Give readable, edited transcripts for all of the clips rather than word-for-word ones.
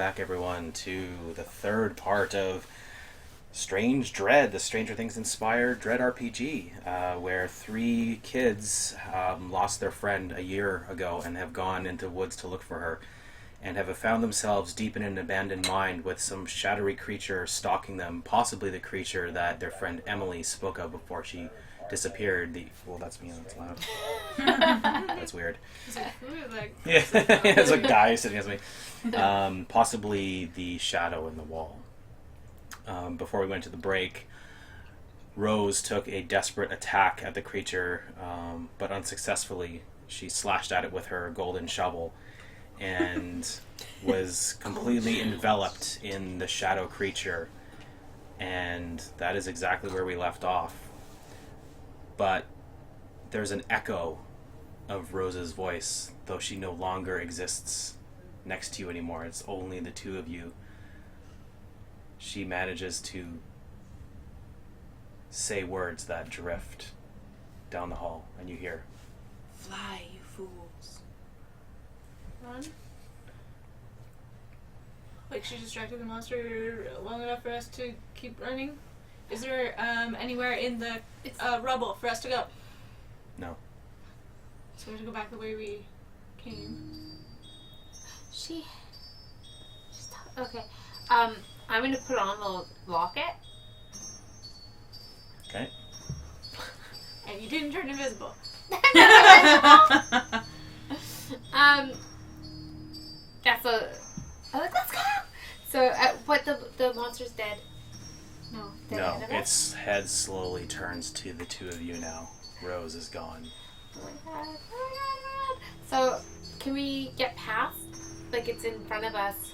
back, everyone, to the third part of Strange Dread, the Stranger Things inspired Dread RPG, where three kids lost their friend a year ago and have gone into woods to look for her, and have found themselves deep in an abandoned mine with some shadowy creature stalking them, possibly the creature that their friend Emily spoke of before she disappeared. Well, that's me, that's loud. That's weird. Yeah, it's a guy sitting next to me. Possibly the shadow in the wall. Before we went to the break, Rose took a desperate attack at the creature, but unsuccessfully. She slashed at it with her golden shovel and was completely enveloped in the shadow creature. And that is exactly where we left off. But there's an echo of Rose's voice, though she no longer exists next to you anymore. It's only the two of you. She manages to say words that drift down the hall, and you hear, "Fly, you fools." Run? Like, she distracted the monster long enough for us to keep running? Is there anywhere in the rubble for us to go? No. So we have to go back the way we came. Okay. I'm gonna put on the locket. Okay. And you didn't turn invisible. That's a. I'm like, let's go. So, what the monster's dead? No. No, its head slowly turns to the two of you now. Rose is gone. Oh my god. Oh my god. So, can we get past? Like, it's in front of us.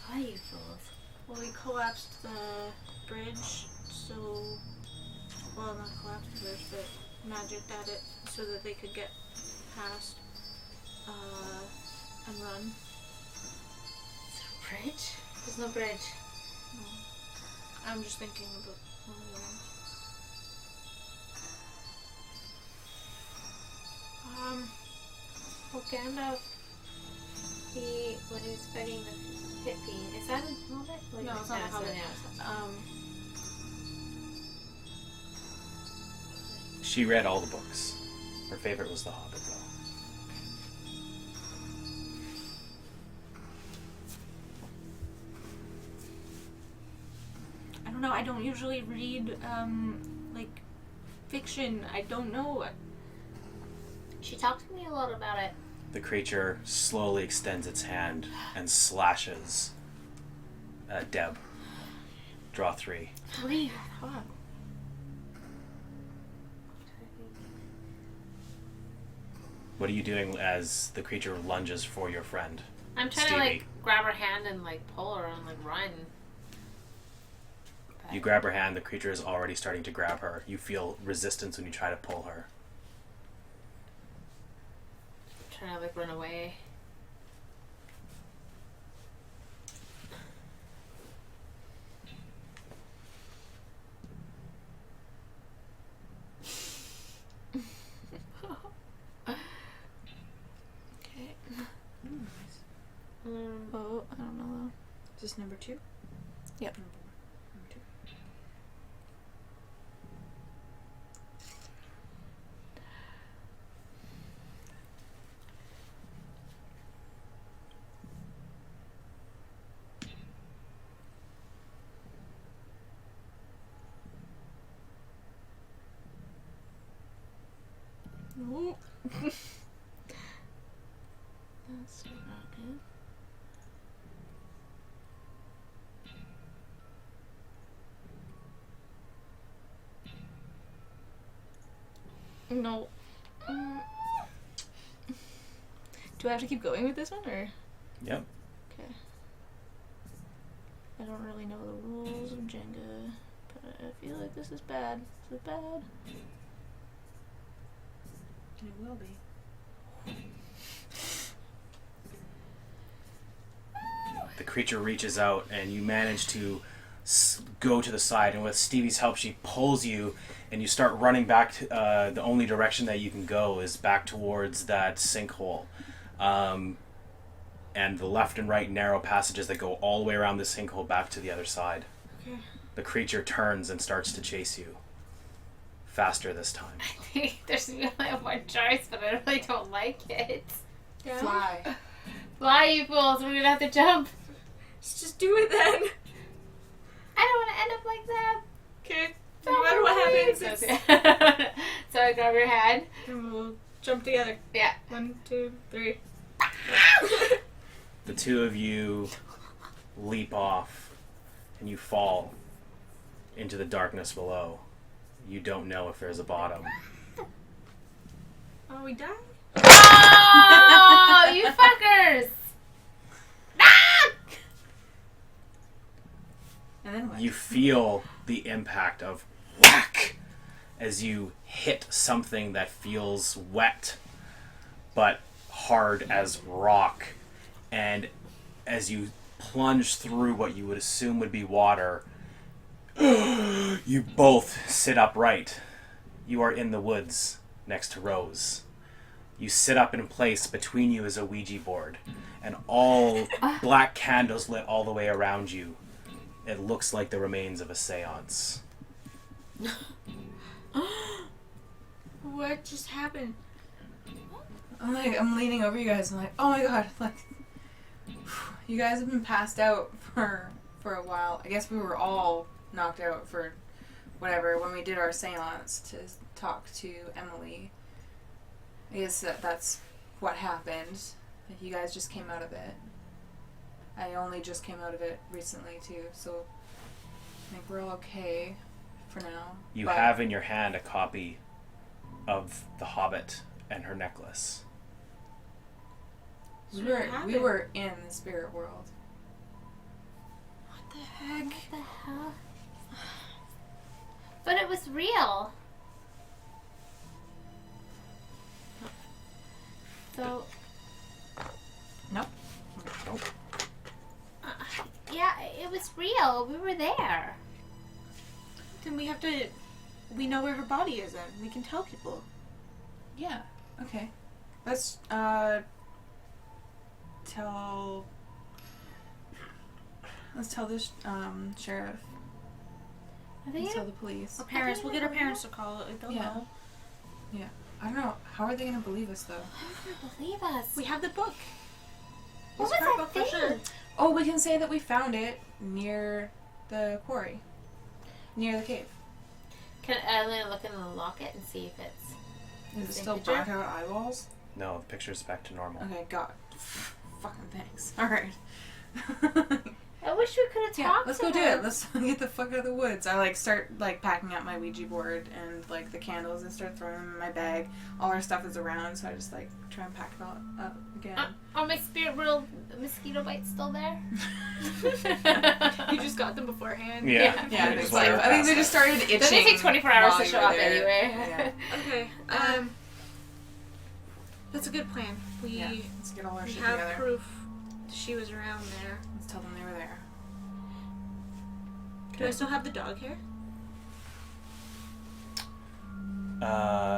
Why, you fools? Well, we collapsed the bridge, so... Well, not collapsed the bridge, but magicked at it so that they could get past, and run. Is there a bridge? There's no bridge. No. I'm just thinking about one of the ones. Well, Gandalf, when he was fighting the pit fiend, is that in Hobbit? No, it's not in Hobbit. She read all the books. Her favorite was The Hobbit, though. I don't know, I don't usually read, like, fiction. I don't know. She talked to me a lot about it. The creature slowly extends its hand and slashes at Deb. Draw 3. 3. Fuck. What are you doing as the creature lunges for your friend? I'm trying to, like, grab her hand and, like, pull her and, like, run. But You grab her hand, the creature is already starting to grab her. You feel resistance when you try to pull her. I'm trying to, like, run away. Okay. Oh, I don't know. Is this number 2? Yep. Number 2. No. That's not good. No. Do I have to keep going with this one, or? Yep. Okay. I don't really know the rules of Jenga, but I feel like this is bad. This is bad. It will be. The creature reaches out and you manage to go to the side, and with Stevie's help she pulls you and you start running back to, the only direction that you can go is back towards that sinkhole, and the left and right narrow passages that go all the way around the sinkhole back to the other side. Okay. The creature turns and starts to chase you. Faster this time. I think there's really one choice, but I really don't like it. Yeah. Fly. Fly, you fools! We're gonna have to jump. Let's just do it then. I don't want to end up like that. Okay. No matter what happens, it's... So I grab your hand. and we'll jump together. Yeah. 1, 2, 3. The two of you leap off and you fall into the darkness below. You don't know if there's a bottom. Oh, we die? Oh, you fuckers! Ah! And then what? You feel the impact of whack as you hit something that feels wet but hard as rock, and as you plunge through what you would assume would be water, you both sit upright. You are in the woods next to Rose. You sit up in place. Between you is a Ouija board, and all black candles lit all the way around you. It looks like the remains of a seance. What just happened? I'm leaning over you guys. I'm like, oh my god, like, you guys have been passed out for a while. I guess we were all knocked out for whatever when we did our seance to talk to Emily. I guess that's what happened. Like, you guys just came out of it. I only just came out of it recently too, so I think we're all okay for now. You But- have in your hand a copy of The Hobbit and her necklace. We What were happened? in the spirit world. What the heck? What the hell? But it was real. So, Nope. Nope. yeah, it was real. We were there. Then we have to... We know where her body is then. We can tell people. Yeah. Okay. Let's tell. Let's tell the sheriff. I think Let's tell it, the police. Our parents. We'll get our parents to call it. They'll Yeah. know. Yeah. I don't know. How are they gonna believe us though? I can't believe us. We have the book. What It's was her that book for thing? sure. Oh, we can say that we found it near the quarry, near the cave. Can Elena look in the locket and see if it's... Is it Same still picture? black out eyeballs? No, the picture's back to normal. Okay, God. Fucking thanks. All right. I wish we could have Yeah, talked let's to go do her. it. Let's get the fuck out of the woods. I start packing up my Ouija board and the candles and start throwing them in my bag. All our stuff is around, so I just try and pack it all up again. Are my spirit world mosquito bites still there? You just got them beforehand. Yeah. Yeah, Just it's wait I think they past just started itching. Doesn't take 24 hours while to you show were up there. anyway. Yeah. Okay. That's a good plan. We Yeah. Let's get all our we shit have together. proof she was around there. Let's tell them they were there. Do I still have the dog hair?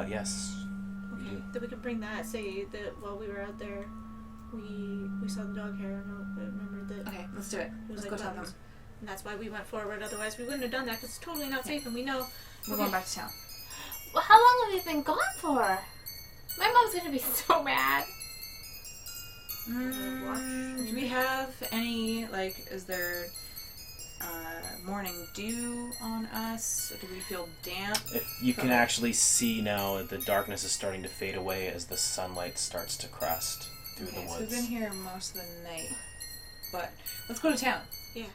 Yes. Okay. Then we can bring that. Say that while we were out there, we saw the dog hair and remembered that Okay, let's do it. it was Let's go tell them. buttons. And that's why we went forward. Otherwise, we wouldn't have done that because it's totally not safe, and we know. We're going back to town. Well, how long have we been gone for? My mom's gonna be so mad. Do we have any, is there morning dew on us? Or do we feel damp? If you can actually see now, the darkness is starting to fade away as the sunlight starts to crest through Okay, the so woods. we've been here most of the night. But let's go to town. I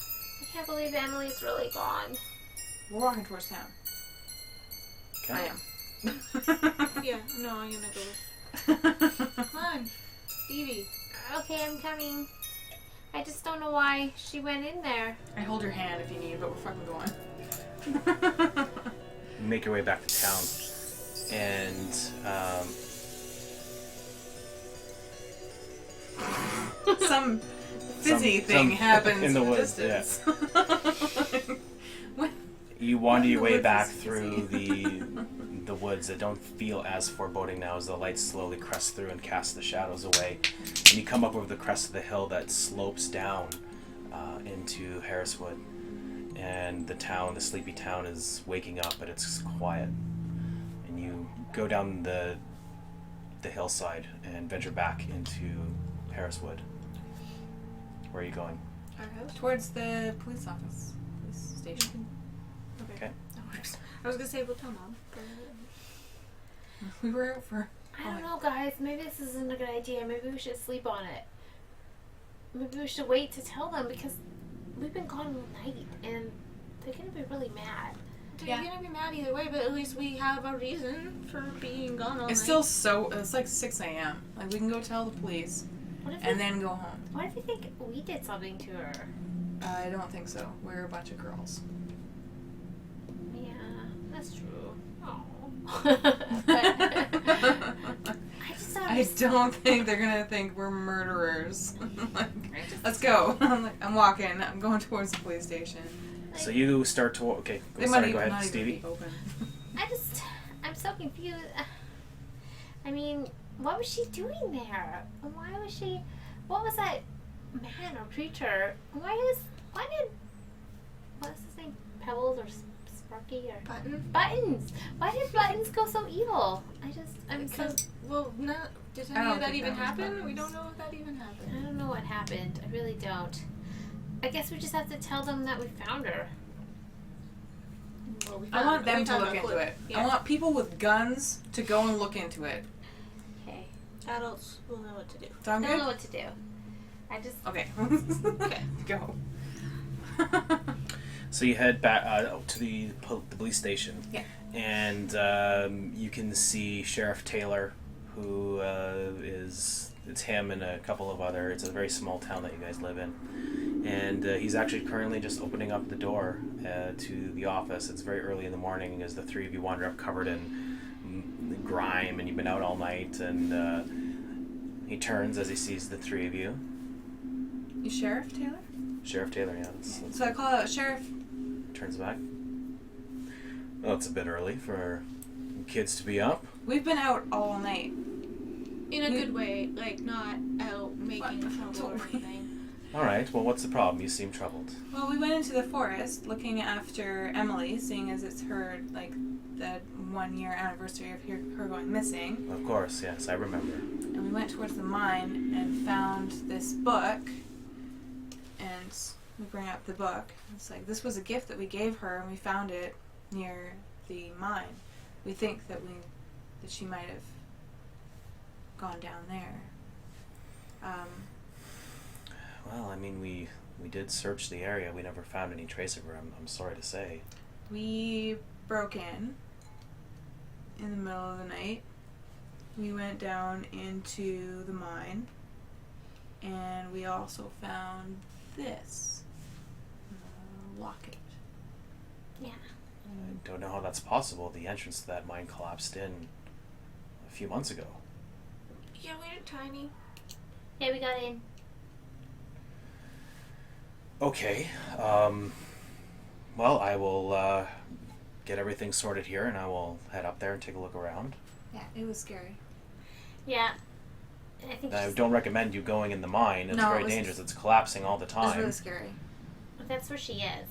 can't believe Emily's really gone. We're walking towards town. Okay. I am. Yeah. No, I'm gonna go. Come on, Stevie. Okay, I'm coming. I just don't know why she went in there. I hold your hand if you need, but we're fucking going. You make your way back to town, and Some fizzy Some- thing some- happens in the in woods, distance. you wander your The way woods back is through the the woods that don't feel as foreboding now as the lights slowly crest through and cast the shadows away. And you come up over the crest of the hill that slopes down into Harriswood. And the town, the sleepy town, is waking up, but it's quiet. And you go down the hillside and venture back into Harriswood. Where are you going? Our house? Towards the police office. Police station. Okay. That works. I was gonna say we'll tell Mom. We were out for... I don't know, guys. Maybe this isn't a good idea. Maybe we should sleep on it. Maybe we should wait to tell them because we've been gone all night and they're gonna be really mad. They're gonna be mad either way, but at least we have a reason for being gone all It's night. still so... It's like 6 a.m. Like, we can go tell the police What if and then go home. what if you think we did something to her? I don't think so. We're a bunch of girls. Yeah, that's true. Oh. I just thought I don't think they're gonna think we're murderers. Like, let's go. I'm walking. I'm going towards the police station. So you start to... Okay, They sorry, might go even ahead, not even Stevie. be open. I'm so confused. I mean, what was she doing there? Why was she? What was that man or creature? Why did what's his name? Pebbles or Sparky or Button? Buttons? Why did Buttons go so evil? I'm so Because, well, not, did I any don't of that think even that was happen? Buttons. We don't know if that even happened. I don't know what happened. I really don't. I guess we just have to tell them that we found her. Well, we I want we them to found look a into clue. it. Yeah. I want people with guns to go and look into it. Okay. Adults will know what to do. I Sound don't know good? what to do. I just Okay. Okay. Go. So you head back to the police station. Yeah. And you can see Sheriff Taylor, who it's him and a couple of other... It's a very small town that you guys live in. And he's actually currently just opening up the door to the office. It's very early in the morning as the three of you wander up covered in grime, and you've been out all night. And he turns as he sees the three of you. You Sheriff Taylor? Sheriff Taylor, yeah. That's So I call out Sheriff. turns back. Well, it's a bit early for kids to be up. We've been out all night. In a good way, like not out making What? trouble or anything. All right. Well, what's the problem? You seem troubled. Well, we went into the forest looking after Emily, seeing as it's her, like, the 1 year anniversary of her going missing. Of course, yes, I remember. And we went towards the mine and found this book. And we bring up the book. It's like, this was a gift that we gave her, and we found it near the mine. We think that she might have gone down there. Well, I mean, we did search the area. We never found any trace of her. I'm sorry to say. We broke in the middle of the night. We went down into the mine, and we also found this locket. yeah. I don't know how that's possible. The entrance to that mine collapsed in a few months ago. Yeah, we're tiny. Yeah, we got in. Okay. Well, I will get everything sorted here, and I will head up there and take a look around. Yeah, it was scary. Yeah. I think I she's- don't recommend you going in the mine. It's No, very it was- dangerous. It's collapsing all the It was time. really scary. that's where she is.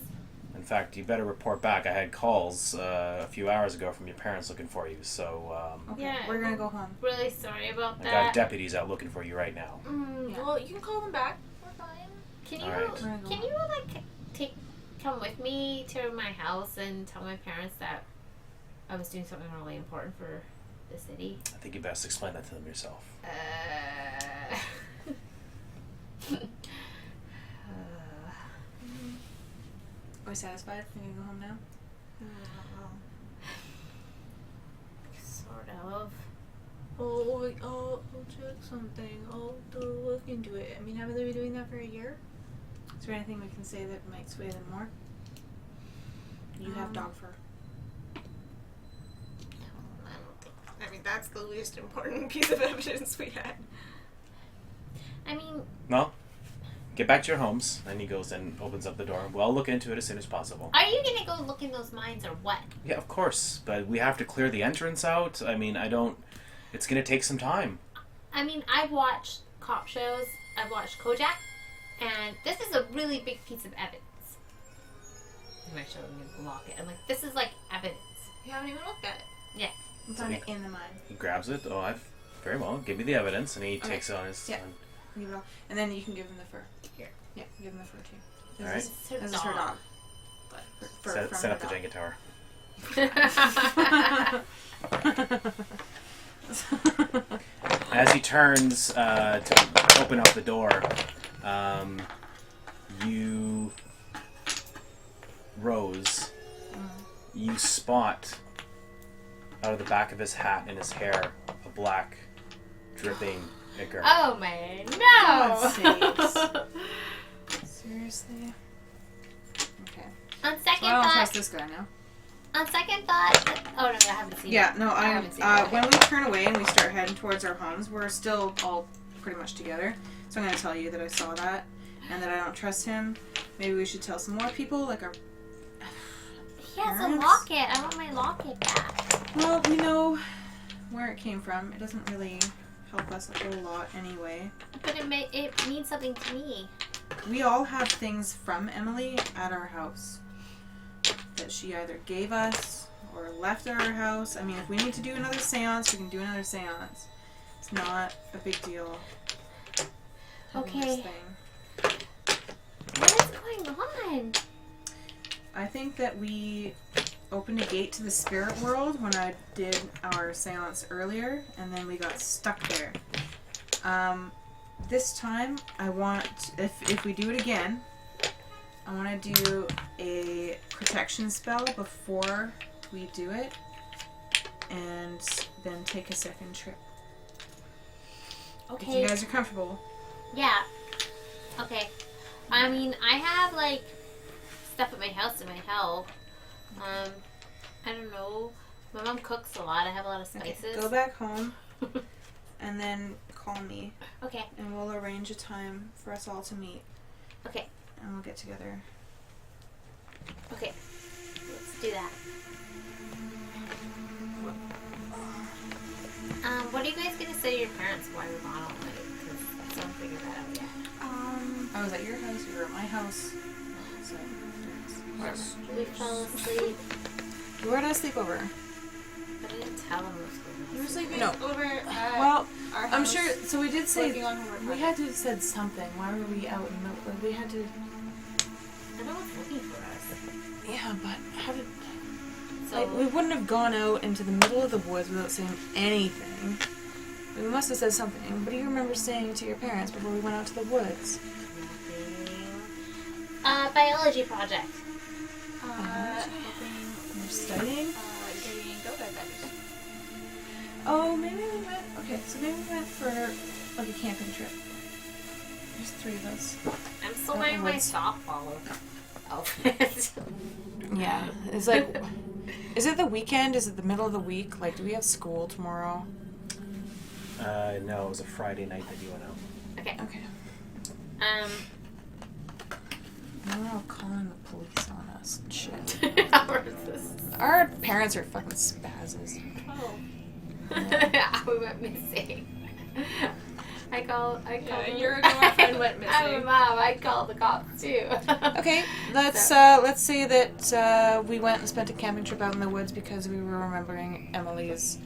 In fact, you better report back. I had calls a few hours ago from your parents looking for you, so Okay, Yeah. we're gonna go home. Really sorry about I that. got deputies out looking for you right now. Yeah. Well, you can call them back. We're fine. Can you All right. We're gonna go can home. you come with me to my house and tell my parents that I was doing something really important for the city? I think you best explain that to them yourself. Are we satisfied? Can we go home now? Sort of. I'll check something. I'll look into it. I mean, haven't they been doing that for a year? Is there anything we can say that might sway them more? You have dog fur. I don't think. I mean, that's the least important piece of evidence we had. I mean, Well, get back to your homes. And he goes and opens up the door. We'll look into it as soon as possible. Are you gonna go look in those mines or what? Yeah, of course. But we have to clear the entrance out. I mean, it's going to take some time. I mean, I've watched cop shows. I've watched Kojak, and this is a really big piece of evidence. I'm gonna show him the locket. I'm like, this is like evidence. You haven't even looked at it. Yeah. It's on it in the mine. He grabs it. Oh, very well. Give me the evidence. And he takes it on his... Yeah. Leave it all. And then you can give him the fur. Here. Yeah, give him the fur too. All right. This is her dog. But fur from Set her up the dog. Jenga tower. As he turns to open up the door, you... Rose, you spot out of the back of his hat and his hair a black, dripping ichor. Oh man, no! God sakes. Seriously? Okay. On second Well, I don't thought, trust this guy now. on second thought. Oh no, I haven't seen. Yeah, it. no, I I'm. haven't seen it. When we turn away and we start heading towards our homes, we're still all pretty much together. So I'm gonna tell you that I saw that and that I don't trust him. Maybe we should tell some more people, like our. He has a parents? locket. I want my locket back. Well, we know where it came from. It doesn't really help us a whole lot anyway. But it means something to me. We all have things from Emily at our house that she either gave us or left at our house. I mean, if we need to do another seance, we can do another seance. It's not a big deal. having this Okay. thing. What is going on? I think that we opened a gate to the spirit world when I did our seance earlier, and then we got stuck there. This time, I want, if we do it again, I want to do a protection spell before we do it, and then take a second trip. Okay. If you guys are comfortable. Yeah. Okay. I mean, I have like stuff at my house to my help. I don't know. My mom cooks a lot. I have a lot of spices. Okay, go back home, and then call me, Okay. and we'll arrange a time for us all to meet, Okay. and we'll get together. Okay. Let's do that. What are you guys gonna say to your parents while you're gone all night? Because I still haven't figured that out yet. I was at your house, you were at my house. So, whatever. We fell asleep. We were at a sleepover. But I didn't tell them we was going You were sleeping No. over at Well, our house. I'm sure, so we did say, working on homework we project. had to have said something. Why were we out in the, like, we had to, I know what's looking for us. yeah, but how did, So like, we wouldn't have gone out into the middle of the woods without saying anything. We must have said something. What do you remember saying to your parents before we went out to the woods? biology project. We're studying? Getting go-go baggers. Oh, maybe we went, okay, so maybe we went for, like, a camping trip. There's 3 of us. I'm still Out in wearing the my woods. softball outfit. Yeah, it's like, is it the weekend? Is it the middle of the week? Like, do we have school tomorrow? No, it was a Friday night that you went out. Okay. Okay. Now we're all calling the police on us and shit. How is this? Our parents are fucking spazzes. Oh. We went missing. I called. Yeah, your girlfriend went I'm a missing. mom. I called the cops too. Okay, let's say that we went and spent a camping trip out in the woods because we were remembering Emily's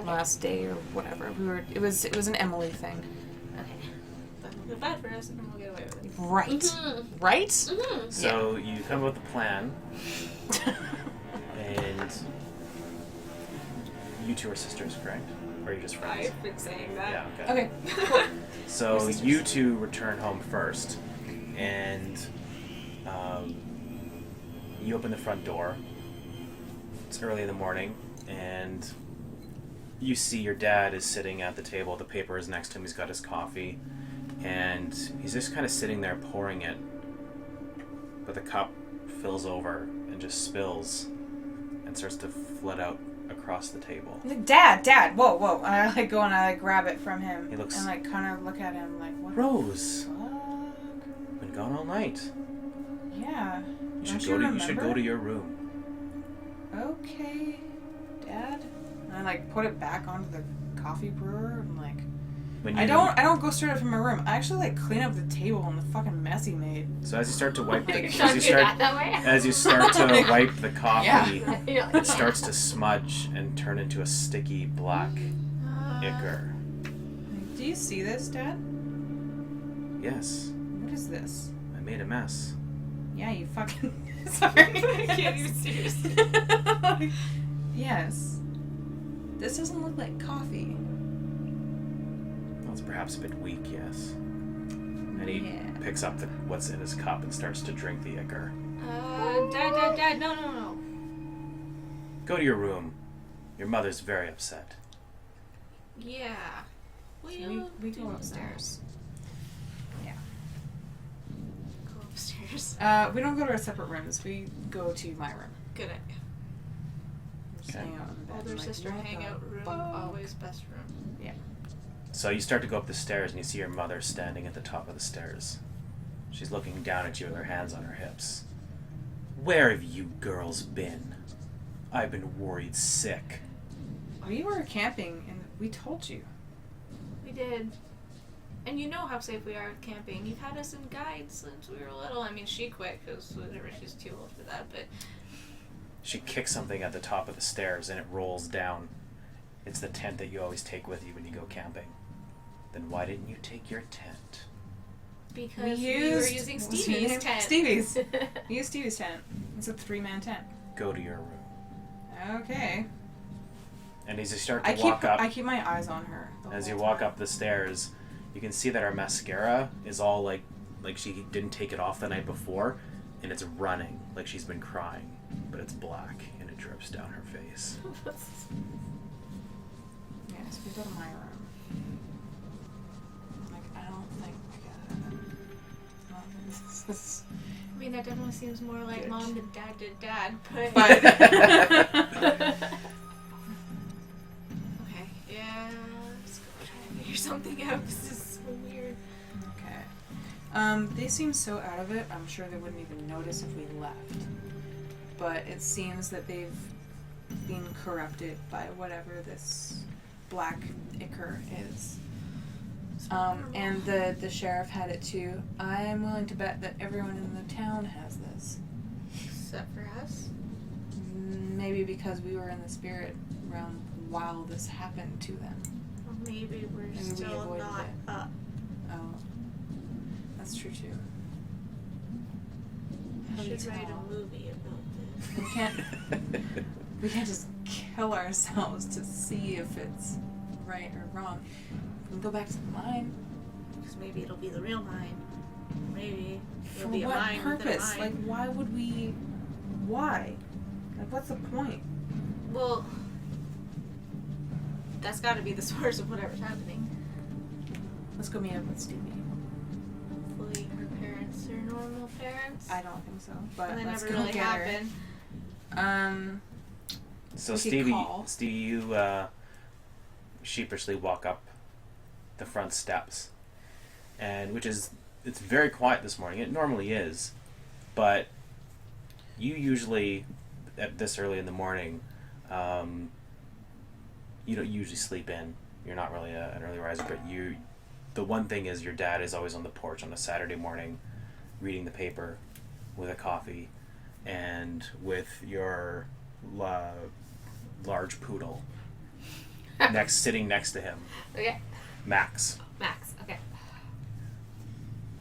last day or whatever. It was an Emily thing. Okay. That'll go bad for us and we'll get away with it. Right. Mhm. Right? Mhm. So you come up with a plan, and you two are sisters, correct? Or are you just friends? I've been saying that. Yeah, okay. Okay. So We're sisters. you two return home first, and you open the front door. It's early in the morning, and you see your dad is sitting at the table. The paper is next to him. He's got his coffee, and he's just kind of sitting there pouring it. But the cup fills over and just spills and starts to flood out across the table. Dad, whoa. I like go and I like grab it from him. He looks- and like kind of look at him like, what Rose, the fuck? gone all night. Yeah. You Don't should you go to you should remember? go to your room. Okay, Dad. And I put it back onto the coffee brewer and When I you don't go straight up from my room. I actually clean up the table and the fucking mess he made. So as you start to wipe the Don't as do you start that way. as you start to wipe the coffee, Yeah. it starts to smudge and turn into a sticky black ichor. Do you see this, Dad? Yes, What is this? I made a mess. Yeah, you fucking. Sorry. I can't even seriously. Yes. This doesn't look like coffee. Well, it's perhaps a bit weak, yes. And he Yeah. picks up what's in his cup and starts to drink the ichor. Dad, no. Go to your room. Your mother's very upset. Yeah. Will So you we do go upstairs? Yeah. Go upstairs. We don't go to our separate rooms. We go to my room. Good idea. Just Okay. hang out in the bed. Older I'm like, sister what the hangout room, fuck? always best room. So you start to go up the stairs and you see your mother standing at the top of the stairs. She's looking down at you with her hands on her hips. Where have you girls been? I've been worried sick. We were camping and we told you. We did. And you know how safe we are with camping. You've had us in guides since we were little. I mean, she quit because whatever, she's too old for that, but She kicks something at the top of the stairs and it rolls down. It's the tent that you always take with you when you go camping. Then why didn't you take your tent? because we were using Stevie's tent. Stevie's. We used Stevie's tent. It's a 3-man tent. Go to your room. Okay. And as you start to I walk up, keep my eyes on her. The as whole you walk time. up the stairs, you can see that her mascara is all like she didn't take it off the night before, and it's running like she's been crying, but it's black and it drips down her face. Yes, we go to my room. I don't think. This is. I mean, that definitely seems more like Dick. mom than dad did dad, but... Okay, yeah, let's go try and figure something out. This is so weird. Okay. They seem so out of it, I'm sure they wouldn't even notice if we left. But it seems that they've been corrupted by whatever this black ichor is. And the sheriff had it too. I am willing to bet that everyone in the town has this. Except for us. Maybe because we were in the spirit realm while this happened to them. Or maybe we're Maybe we still avoided not it. up. Oh. That's true too. I How do you should write tell? a movie about this. We can't just kill ourselves to see if it's right or wrong. We can go back to the mine. Because maybe it'll be the real mine. Maybe For it'll be a what mine within a purpose? mine. Like, why would we? Why? Like, what's the point? Well, that's got to be the source of whatever's happening. Let's go meet up with Stevie. Hopefully her parents are normal parents. I don't think so, but and they let's never go really get happen. her. So We could Stevie, call. you sheepishly walk up the front steps, and it's very quiet this morning. It normally is, but you usually at this early in the morning, you don't usually sleep in. You're not really an early riser, but the one thing is your dad is always on the porch on a Saturday morning, reading the paper, with a coffee, and with your large poodle sitting next to him, Okay. Max. Max. Okay.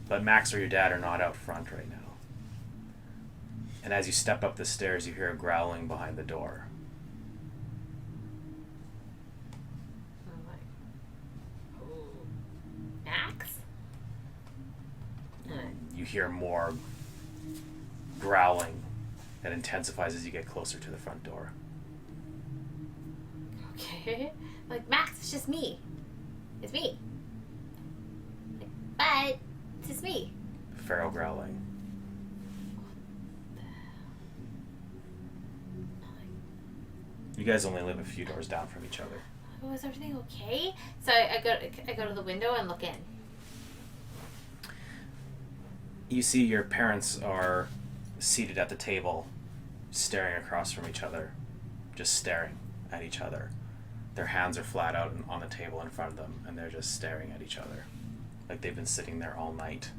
But Max or your dad are not out front right now. And as you step up the stairs, you hear a growling behind the door. I'm like, oh, Max? You hear more growling that intensifies as you get closer to the front door. Okay. Like, Max, it's just me. It's me. Like, but it's just me. Feral growling. You guys only live a few doors down from each other. Oh, is everything okay? So I go to the window and look in. You see your parents are seated at the table, staring across from each other, just staring at each other. Their hands are flat out on the table in front of them, and they're just staring at each other, like they've been sitting there all night.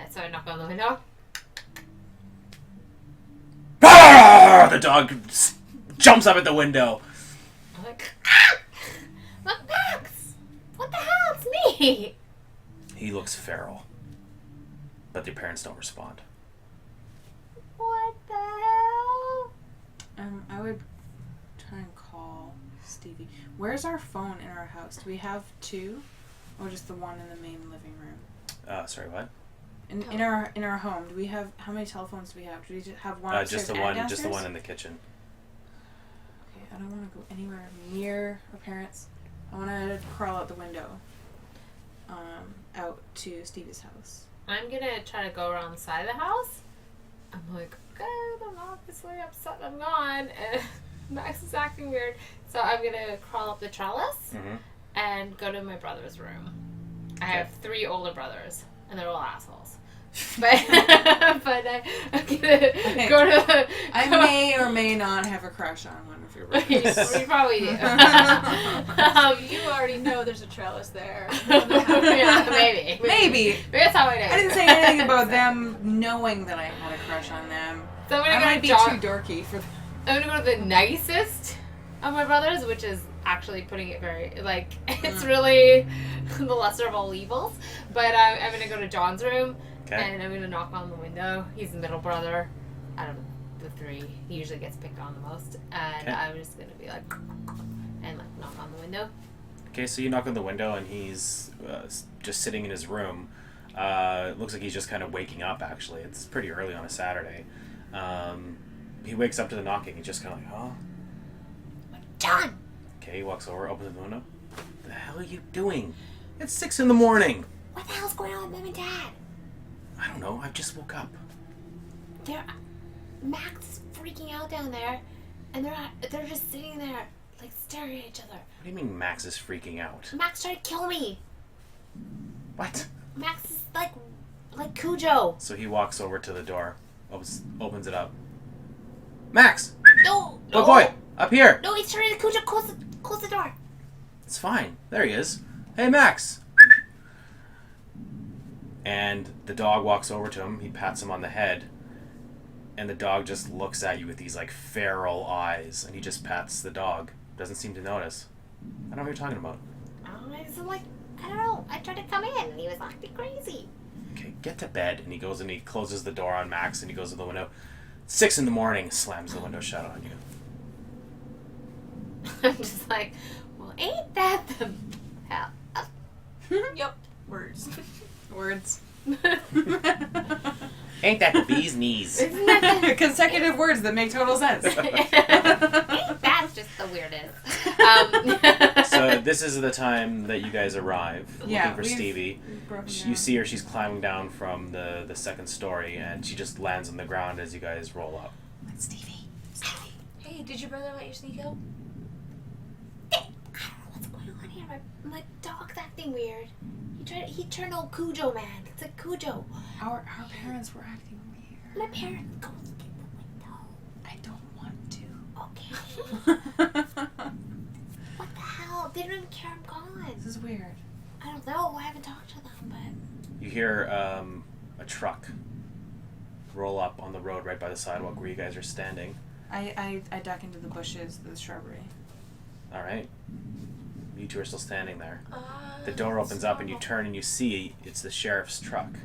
So I knock on the window. Ah! The dog jumps up at the window. I'm like, ah! Look, Max! What the hell? It's me! He looks feral, but their parents don't respond. What the hell? I would try and call Stevie. Where's our phone in our house? Do we have two, or just the one in the main living room? Sorry, what? In our home, do we have, how many telephones do we have? Do we just have one upstairs Just the and one. downstairs? Just the one in the kitchen. Okay, I don't want to go anywhere near our parents. I want to crawl out the window, out to Stevie's house. I'm gonna try to go around the side of the house. I'm like, okay, I'm obviously upset I'm gone, and Max is acting weird. So I'm gonna crawl up the trellis and go to my brother's room. I have 3 older brothers, and they're all assholes. But I'm gonna go to. I may or may not have a crush on one of your brothers. You probably do. You already know there's a trellis there. Yeah, maybe. Maybe. That's how I know. I didn't say anything about them knowing that I had a crush on them. So I'm I gonna might be go too dorky for them. I'm gonna go to the nicest of my brothers, which is actually putting it very, like, it's really the lesser of all evils. But I'm gonna go to John's room, and I'm gonna knock on the window. He's the middle brother out of the 3. He usually gets picked on the most. And I'm just gonna be like, and like knock on the window. Okay, so you knock on the window, and he's just sitting in his room. It looks like he's just kind of waking up, actually. It's pretty early on a Saturday. He wakes up to the knocking. He's just kind of like, oh. John! Okay, he walks over, opens the window. What the hell are you doing? It's 6 in the morning. What the hell's going on with Mom and Dad? I don't know. I just woke up. Max is freaking out down there, and they're just sitting there, like, staring at each other. What do you mean Max is freaking out? Max tried to kill me. What? Max is like Cujo. So he walks over to the door, opens it up. Max! No! Good boy! Up here! No, he's turning to Cujo. Close the door. It's fine. There he is. Hey, Max! And the dog walks over to him. He pats him on the head. And the dog just looks at you with these, like, feral eyes. And he just pats the dog. Doesn't seem to notice. I don't know what you're talking about. So like, I don't know. I tried to come in, and he was acting crazy. Okay, get to bed. And he goes and he closes the door on Max, and he goes to the window. 6 in the morning, slams the window shut on you. I'm just like, well, ain't that the hell? Yep. Words. Words. Ain't that the bee's knees? Isn't that Consecutive words that make total sense. ain't that just the weirdest? So this is the time that you guys arrive, looking for we've Stevie. broken You down. see her, she's climbing down from the second story, and she just lands on the ground as you guys roll up. Stevie. Hey, did your brother let you sneak out? I don't know what's going on here. My dog's acting weird. He turned old Cujo, man. It's like Cujo. Our parents were acting weird. My parents go through the window. I don't want to. Okay. What the hell? They don't even care I'm gone. This is weird. I don't know. I haven't talked to them, but You hear a truck roll up on the road right by the sidewalk where you guys are standing. I duck into the bushes, the shrubbery. All right. You two are still standing there. The door opens up and you turn and you see it's the sheriff's truck.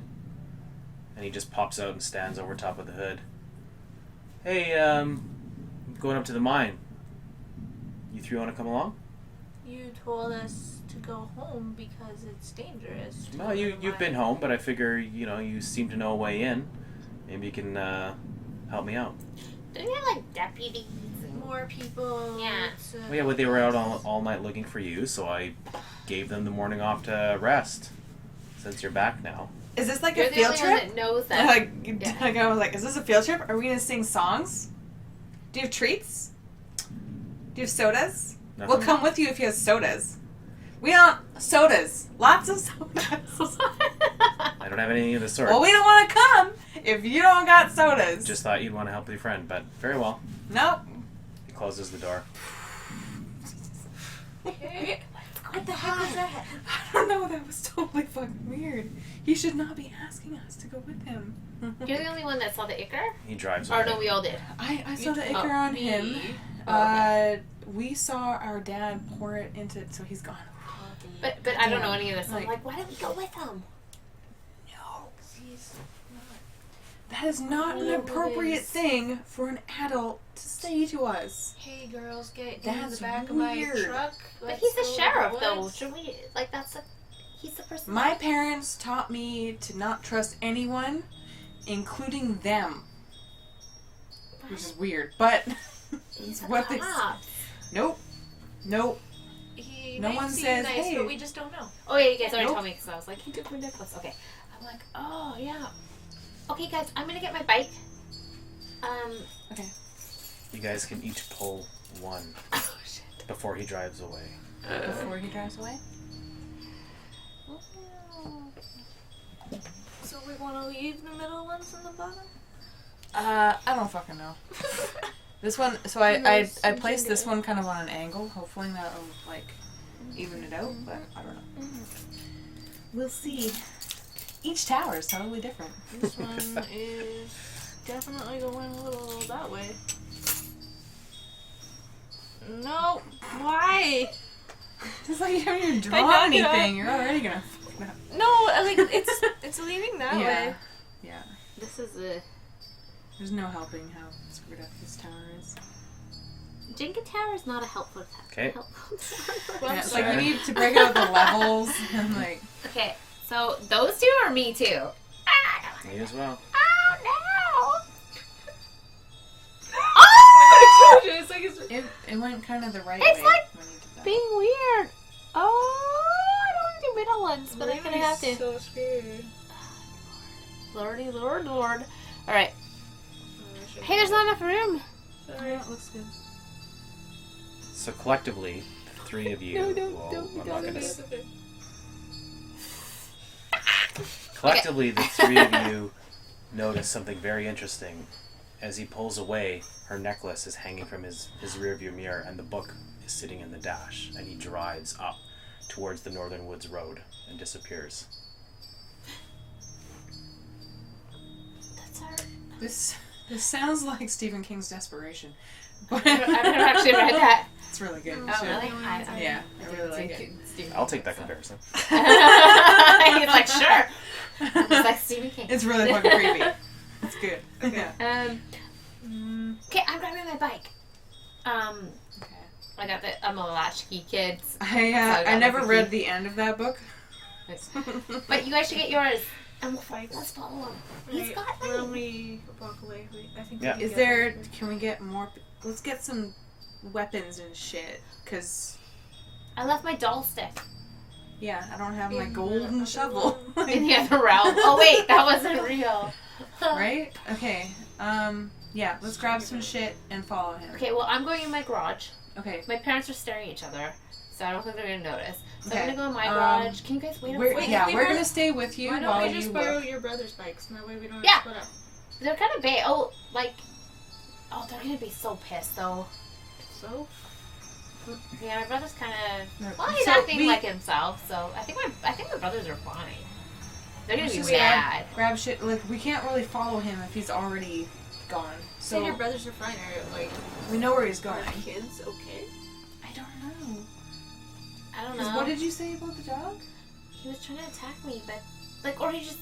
And he just pops out and stands over top of the hood. Hey, going up to the mine. You three want to come along? You told us to go home because it's dangerous. to Well, go to you've the been mine. home, but I figure, you seem to know a way in. Maybe you can help me out. don't you have like deputies? More people. Yeah. Well, yeah, but they were out all night looking for you, so I gave them the morning off to rest. Since you're back now. Is this like You're a the field only one trip? that knows that. Like I was like, is this a field trip? Are we gonna sing songs? Do you have treats? Do you have sodas? Nothing? We'll come with you if you have sodas. We don't sodas. Lots of sodas. I don't have any of the sort. Well, we don't want to come if you don't got sodas. Just thought you'd want to help your friend, but very well. Nope. He closes the door. Okay. What the heck was that? I don't know. That was totally fucking weird. He should not be asking us to go with him. You're the only one that saw the ichor? He drives away. Or no, we all did. I saw the ichor Oh, on me. him. Oh, We saw our dad pour it into, so he's gone. But I don't know any of this. Like- I'm like, why did we go with him? No. He's That is not an No, it appropriate is. thing for an adult to say to us. Hey girls, get in That's the back weird. of my truck. But Let's he's the go to sheriff, the though. woods." Should we, like, he's the person. My parents taught me to not trust anyone, including them. Which is weird, but He's the what they cops. Nope. Nope. He No might one seem says, nice, "Hey." but we just don't know. Oh, yeah, you guys already Nope. told me because I was like, he took my necklace. Okay. I'm like, oh, yeah. Okay, guys, I'm going to get my bike. Okay. You guys can each pull one Oh, shit. before he drives away. Before he drives away? So we want to leave the middle ones in the bottom? I don't fucking know. This one, so I Nice. placed this one kind of on an angle, hopefully that'll, like, even it out, but I don't know. We'll see. Each tower is totally different. This one is definitely going a little that way. No, why? It's like you haven't even I drawn knocked it anything, you're already gonna fuck it up. No, like it's leaving that Yeah. way. Yeah. This is a... There's no helping how screwed up this tower is. Jenga Tower is not a helpful tower. Okay. Well, Yeah, it's sorry. like we need to break out the levels and like Okay, so those two are me too. Ah, Me as well. oh no! I told you, it's like it's it went kind of the right It's way like when you did that. being weird. Oh, I don't want to do middle ones, but I'm gonna have to. So scared. Lordy, Lord, Lord. All right. Hey, there's not enough room. Sorry. Yeah, it looks good. So collectively, the three of you. No, I'm not gonna. It's okay. Collectively, the three of you notice something very interesting. As he pulls away, her necklace is hanging from his rearview mirror, and the book is sitting in the dash. And he drives up towards the Northern Woods Road and disappears. That's our. This sounds like Stephen King's Desperation. But I've never actually read that. It's really good. Oh, You should. really? Yeah, I really like it. I'll take that comparison. He's like, sure. It's like Stephen King. It's really fucking creepy. It's good. Okay. Okay, I'm grabbing my bike. Okay. I got the. I'm a latchkey kid. I got never the read key. the end of that book. But you guys should get yours. And Bikes. let's follow him. He's Right, got we're me. only a block away. I think. Yeah. we can Is get there? there. Can we get more? Let's get some weapons and shit. Cause I left my doll stick yeah, I don't have my In the golden other shovel. in the other realm. Oh wait, that wasn't real. Right? Okay. Yeah. Let's grab some shit and follow him. Okay, well I'm going in my garage. Okay. My parents are staring at each other, so I don't think they're gonna notice. So Okay. I'm gonna go in my Um, garage. Can you guys wait We're, outside? yeah, we we're were- gonna stay with you Why don't while we just you borrow look. your brother's bikes, and that way we don't have Yeah. to split up. They're kind of big. Oh, like, oh, they're gonna be so pissed though. So Yeah, my brother's kind of. No, Well, he's so acting we- like himself, so I think my brothers are fine. They're gonna Let's be just mad. grab shit. Like we can't really follow him if he's already gone. say your So brothers are fine, or like we know where he's are going. kids okay? I don't know. I don't 'Cause know. what did you say about the dog? He was trying to attack me, but like, or he just.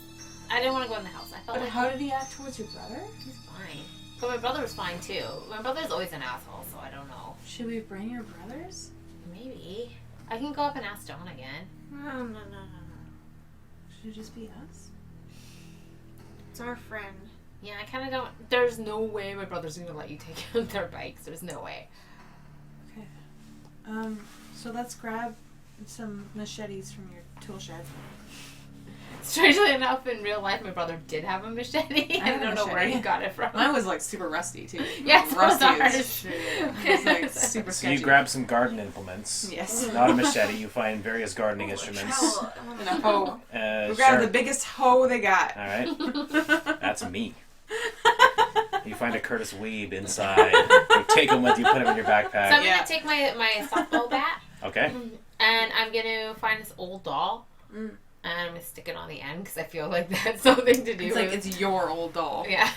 I didn't want to go in the house. I felt But like how did he act towards your brother? he's fine. But my brother was fine too. My brother's always an asshole, so I don't know. Should we bring your brothers? Maybe I can go up and ask John again. No. Should it just be us? It's our friend. Yeah, I kind of don't. There's no way my brother's gonna let you take their bikes. There's no way. Okay. So let's grab some machetes from your tool shed. Strangely enough, in real life, my brother did have a machete. I had a don't know where machete. he got it from. Mine was like super rusty too. Yes, it was rusty ours. as shit. It was like super So sketchy. you grab some garden implements. Yes. Not a machete. You find various gardening A instruments. trowel. And a hoe. We Sure. grabbed the biggest hoe they got. All right. That's me. You find a Curtis Weeb inside. You take him with you, put him in your So I'm backpack. Yeah. gonna take my softball bat, Okay. and I'm gonna find this old doll, Mm. and I'm gonna stick it on the end because I feel like that's something to do. It's like with... it's your old doll. yeah.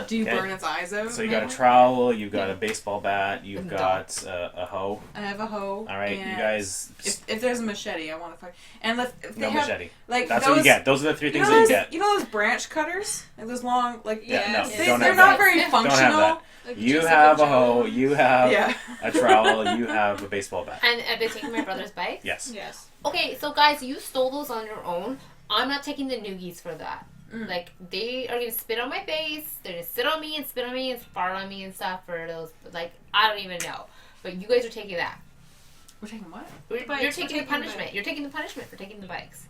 Do you Okay. burn its eyes out? So you got a trowel, you've got a baseball bat, you've And got a hoe. I have a hoe. All right, and you guys. If there's a machete, I want to find. And if they No have machete. like That's those, what you get. Those are the three You things know that you those, get. you know those branch cutters, like those long, like Yeah, no, Yes. don't they're have not that. very Don't functional. have that. Like You just have like a hoe, trowel. you have Yeah. a trowel, you have a baseball bat. And are they taking my brother's bike? Yes. Yes. Okay, so guys, you stole those on your own. I'm not taking the noogies for that. Mm. Like, they are gonna spit on my face. They're gonna sit on me and spit on me and fart on me and stuff for those. Like, I don't even know. But you guys are taking that. We're taking what? You're Bikes, taking we're the taking the punishment. bike. You're taking the punishment for taking the bikes.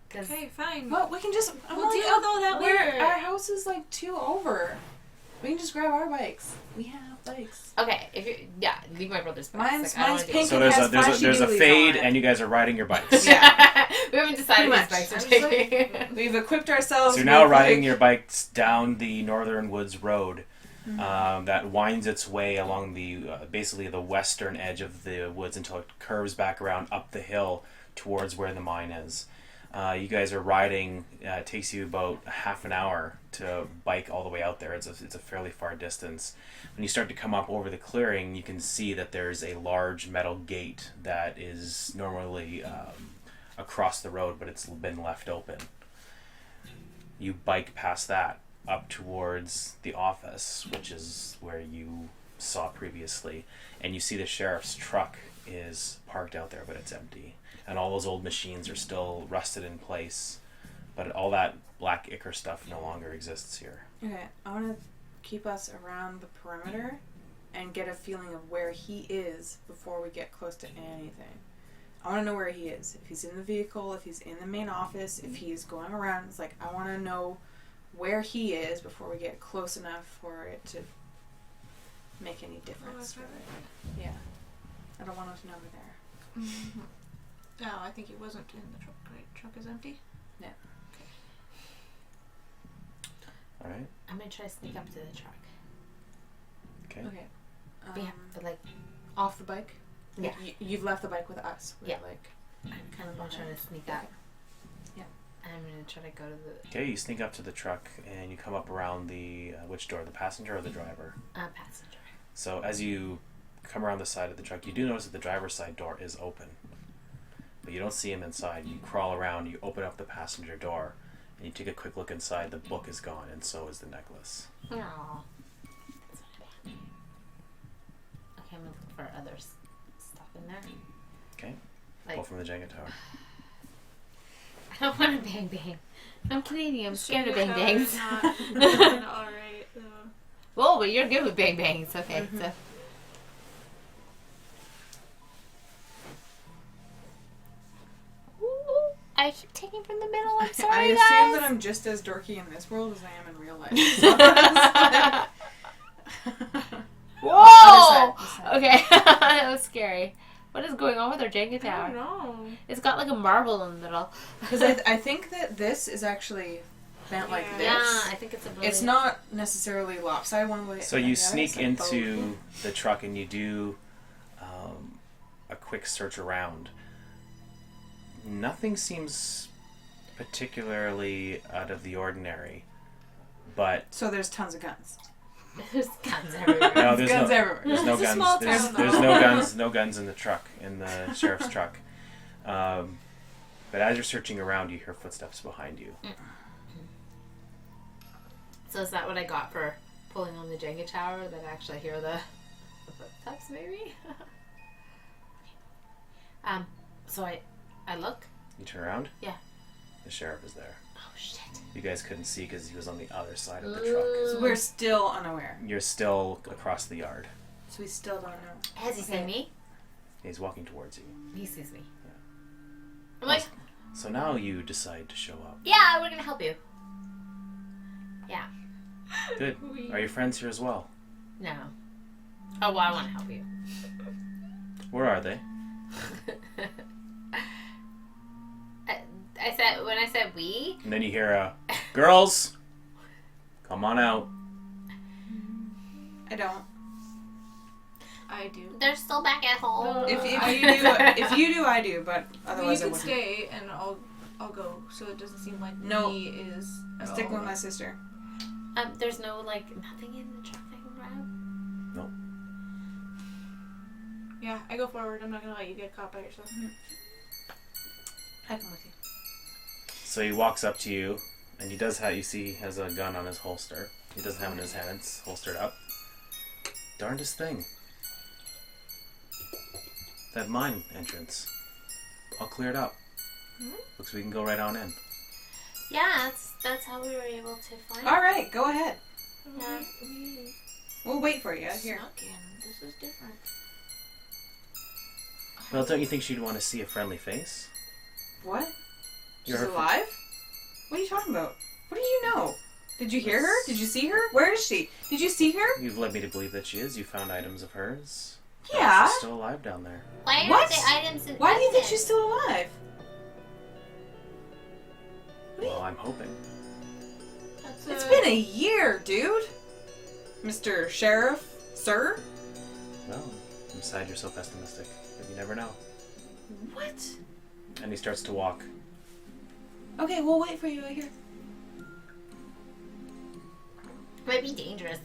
Because Okay, fine. Well, we can just. We'll deal with all that later. Our house is like 2 over. We can just grab our bikes. We have bikes. okay, if you leave my brother's bikes. Mine's- like, I don't mine's wanna pink. So It there's has a there's a flashy there's a doolies fade, on it. and you guys are riding your bikes. Yeah. we haven't decided Pretty whose bikes much. we're I'm just taking. We've equipped ourselves. So you're now with, riding like- your bikes down the Northern Woods Road Mm-hmm. that winds its way along the basically the western edge of the woods until it curves back around up the hill towards where the mine is. You guys are riding. It takes you about half an hour to bike all the way out there. It's a fairly far distance. When you start to come up over the clearing, you can see that there's a large metal gate that is normally across the road, but it's been left open. You bike past that up towards the office, which is where you saw previously, and you see the sheriff's truck is parked out there, but it's empty. And all those old machines are still rusted in place, but all that black ichor stuff no longer exists here. Okay, I want to keep us around the perimeter and get a feeling of where he is before we get close to anything. I want to know where he is. If he's in the vehicle, if he's in the main office, if he's going around. It's like, I want to know where he is before we get close enough for it to make any difference. Oh, Really. Yeah. I don't want him to know we're there. Mm-hmm. No, I think he wasn't in the truck. Right? Truck is empty. All right. I'm gonna try to sneak up to the truck. Okay. Okay. Yeah, but like, Off the bike? Yeah. You've left the bike with us. We're Yeah. like, I'm kind of trying to sneak up. Yeah. I'm gonna try to go to the Okay, you sneak up to the truck and you come up around the which door, the passenger or the driver? passenger. So as you come around the side of the truck, you do notice that the driver's side door is open, but you don't see him inside. You crawl around, you open up the passenger door, and you take a quick look inside. The book is gone, and so is the necklace. Aww. That's what happened. Okay, I'm gonna look for other stuff in there. Okay, Like, pull from the Jenga tower. I don't want to bang bang. I'm Canadian. I'm scared of Sugar bang tower bangs. is not alright. Whoa, but you're good with bang bangs. Okay, so. Ooh, I keep taking from the middle. I'm I sorry, assume guys. that I'm just as dorky in this world as I am in real life. So it's like- Whoa! Other side. Okay, that was scary. What is going on with our Jenga I don't tower? know. It's got like a marble in the middle. Because I think that this is actually bent like this. Yeah, I think it's a really... It's not necessarily lopsided one way. So or you the other, sneak it's like into the truck and you do a quick search around. Nothing seems particularly out of the ordinary, but both. So there's tons of guns. There's guns everywhere. no, there's Guns no, everywhere. there's no It's a guns. small There's, town, there's though. no guns in the truck, in the sheriff's truck. But as you're searching around, you hear footsteps behind you. So is that what I got for pulling on the Jenga tower? That I actually hear the footsteps, maybe? So I look. You turn around. Yeah. The sheriff is there. Oh, shit. You guys couldn't see because he was on the other side of the truck. So we're still unaware. You're still across the yard. So we still don't know. Has he seen me? He's walking towards you. He sees me. Yeah. I'm like, So now you decide to show up. Yeah, we're gonna help you. Yeah. Good. Are your friends here as well? No. Oh, well, I want to help you. Where are they? When I said we. And then you hear girls, come on out. I don't. I do. They're still back at home. If you do, I do. But Well, you otherwise, I can wouldn't. stay, and I'll go, so it doesn't seem like No. me is. at Stick all. with my sister. There's no nothing in the traffic route. Nope. Yeah, I go forward. I'm not gonna let you get caught by yourself. I come with you. So he walks up to you, and he does have, you see, he has a gun on his holster. He doesn't have it in his hand, it's holstered up. Darndest thing. That mine entrance. All cleared up. Looks we can go right on in. Yeah, that's how we were able to find. All right, go ahead. Yeah. We'll wait for you here. Snuck in. This is different. Well, don't you think she'd want to see a friendly face? What? She's You're her alive? What are you talking about? What do you know? Did you hear her? Did you see her? Where is she? Did you see her? You've led me to believe that she is. You found items of hers. Yeah. She's still alive down there. Why What? aren't the items in Why do you think evidence? she's still alive? Well, I'm hoping. That's It's been a year, dude. Mr. Sheriff, sir. Well, I'm sad you're so pessimistic, but you never know. What? And he starts to walk. Okay, we'll wait for you right here. Might be dangerous.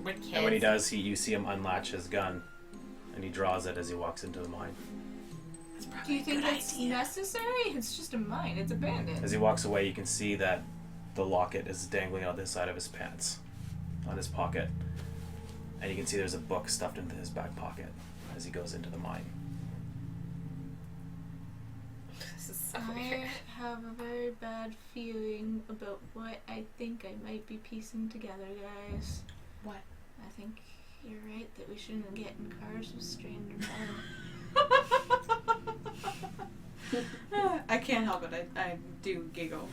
We're kids. And when he does, you see him unlatch his gun, and he draws it as he walks into the mine. That's Do probably you think a good that's idea. necessary? It's just a mine. It's abandoned. As he walks away, you can see that the locket is dangling out the side of his pants, on his pocket. And you can see there's a book stuffed into his back pocket as he goes into the mine. This is so I weird. have a very bad feeling about what I think I might be piecing together, guys. What? I think you're right that we shouldn't get in cars with stranger men. I can't help it. I do giggle.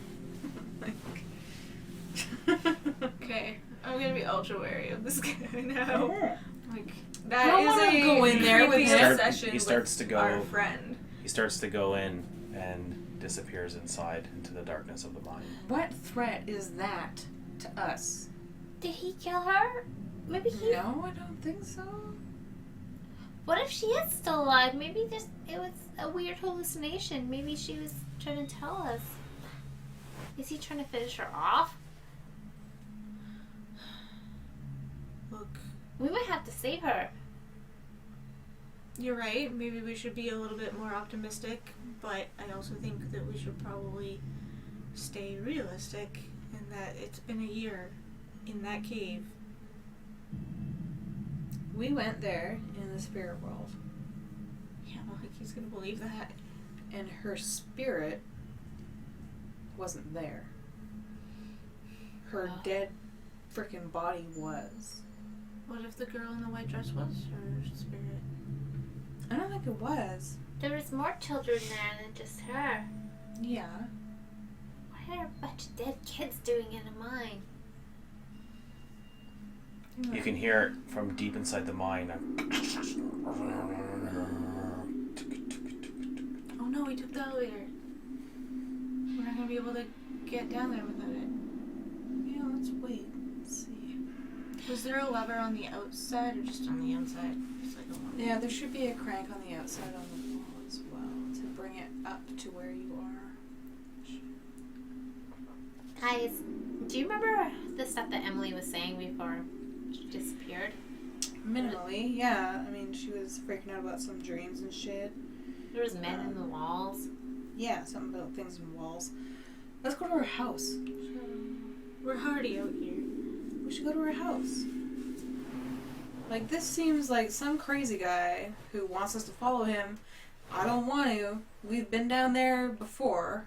Okay, I'm gonna be ultra wary of this guy now. Like I that don't is wanna a go in there with creepy him. obsession He starts with to go- our friend. He starts to go in and disappears inside into the darkness of the mine. What threat is that to us? Did he kill her? Maybe he. No, I don't think so. What if she is still alive? Maybe it was a weird hallucination. Maybe she was trying to tell us. Is he trying to finish her off? Look, We might have to save her. you're right. Maybe we should be a little bit more optimistic, but I also think that we should probably stay realistic in that it's been a year in that cave. We went there in the spirit world, Yeah, I don't think he's gonna believe that. and her spirit wasn't there. Her Oh. dead freaking body was. What if the girl in the white dress was her spirit? I don't think it was. There was more children there than just her. Yeah. What are a bunch of dead kids doing in a mine? You can hear from deep inside the mine. Oh no, we took the elevator. We're not gonna be able to get down there without it. Yeah, let's wait and see. Was there a lever on the outside or just on the inside? It's like a lever. Yeah, there should be a crank on the outside on the wall as well to bring it up to where you are. Guys, do you remember the stuff that Emily was saying before she disappeared? Minimally, yeah. I mean, she was freaking out about some dreams and shit. There was men in the walls. Yeah, something about things in walls. Let's go to her house. We're already out here. We should go to her house. Like, this seems like some crazy guy who wants us to follow him. I don't want to. We've been down there before.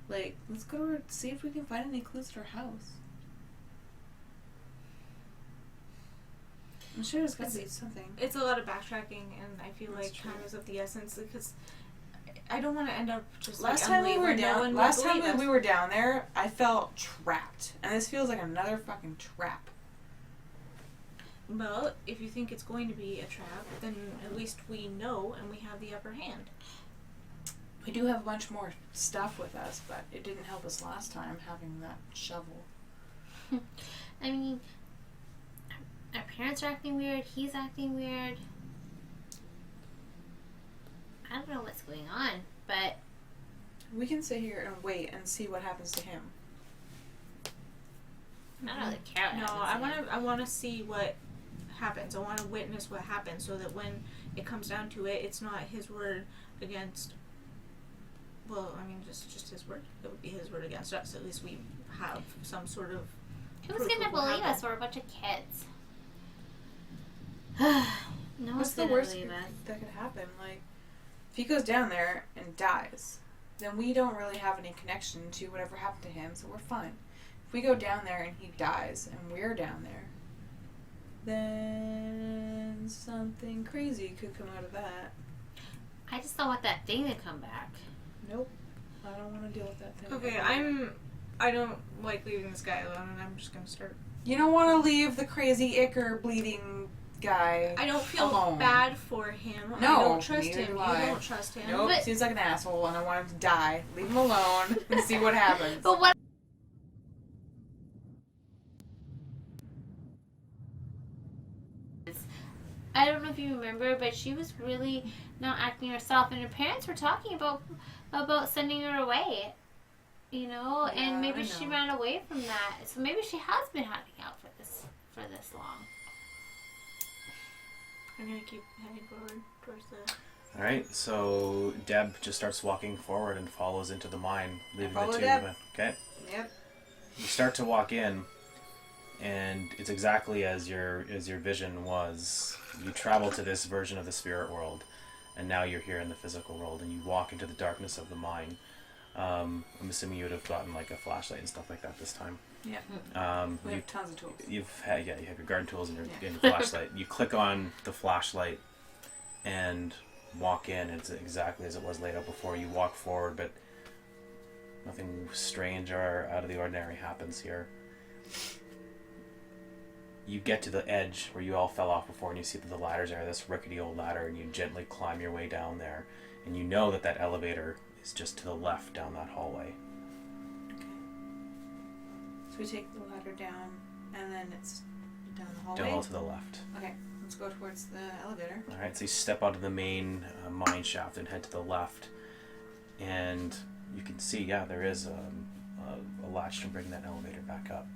Like, let's go to her, see if we can find any clues at her house. I'm sure there's got to be something. It's a lot of backtracking, and I feel That's like true. time is of the essence because I don't want to end up just Last like time Emily, we were where no down, one will last time believe that us. we were down there, I felt trapped, and this feels like another fucking trap. Well, if you think it's going to be a trap, then at least we know and we have the upper hand. We do have a bunch more stuff with us, but it didn't help us last time having that shovel. I mean, our parents are acting weird. He's acting weird. I don't know what's going on, but We can sit here and wait and see what happens to him. I don't really care. What No, happens to him. I want to see what happens. I want to witness what happens, so that when it comes down to it, it's not his word against. Well, I mean, just his word. It would be his word against us. At least we have some sort of. Who's proof gonna of what believe happened. us? We're a bunch of kids. No What's one's the gonna worst believe us. that could happen? Like, if he goes down there and dies, then we don't really have any connection to whatever happened to him, so we're fine. If we go down there and he dies and we're down there, then something crazy could come out of that. I just don't want that thing to come back. Nope. I don't want to deal with that thing. Okay, I don't like leaving this guy alone, and I'm just gonna start. You don't want to leave the crazy ichor bleeding guy. I don't feel alone. bad for him. No, I don't trust neither him. do You I. don't trust him. Nope, But- seems like an asshole, and I want him to die. Leave him alone and see what happens. But what? I don't know if you remember, but she was really not acting herself, and her parents were talking about sending her away. You know, Yeah, and maybe I she know. ran away from that. So maybe she has been hiding out for this long. I'm gonna keep heading forward towards the. All right, so Deb just starts walking forward and follows into the mine, leaving follow the two Deb. men. Okay, Yep. you start to walk in, and it's exactly as your vision was. You travel to this version of the spirit world, and now you're here in the physical world, and you walk into the darkness of the mine. I'm assuming you would have gotten like a flashlight and stuff like that this time. Yeah. We You have tons of tools. you have your garden tools and your, Yeah. and your flashlight. You click on the flashlight and walk in. It's exactly as it was laid out before. You walk forward, but nothing strange or out of the ordinary happens here. You get to the edge where you all fell off before, and you see that the ladders are this rickety old ladder, and you gently climb your way down there, and you know that elevator is just to the left down that hallway. Okay. So we take the ladder down, and then it's down the hallway. Down to the left. Okay, let's go towards the elevator. All right, so you step out of the main mine shaft and head to the left, and you can see, there is a latch to bring that elevator back up.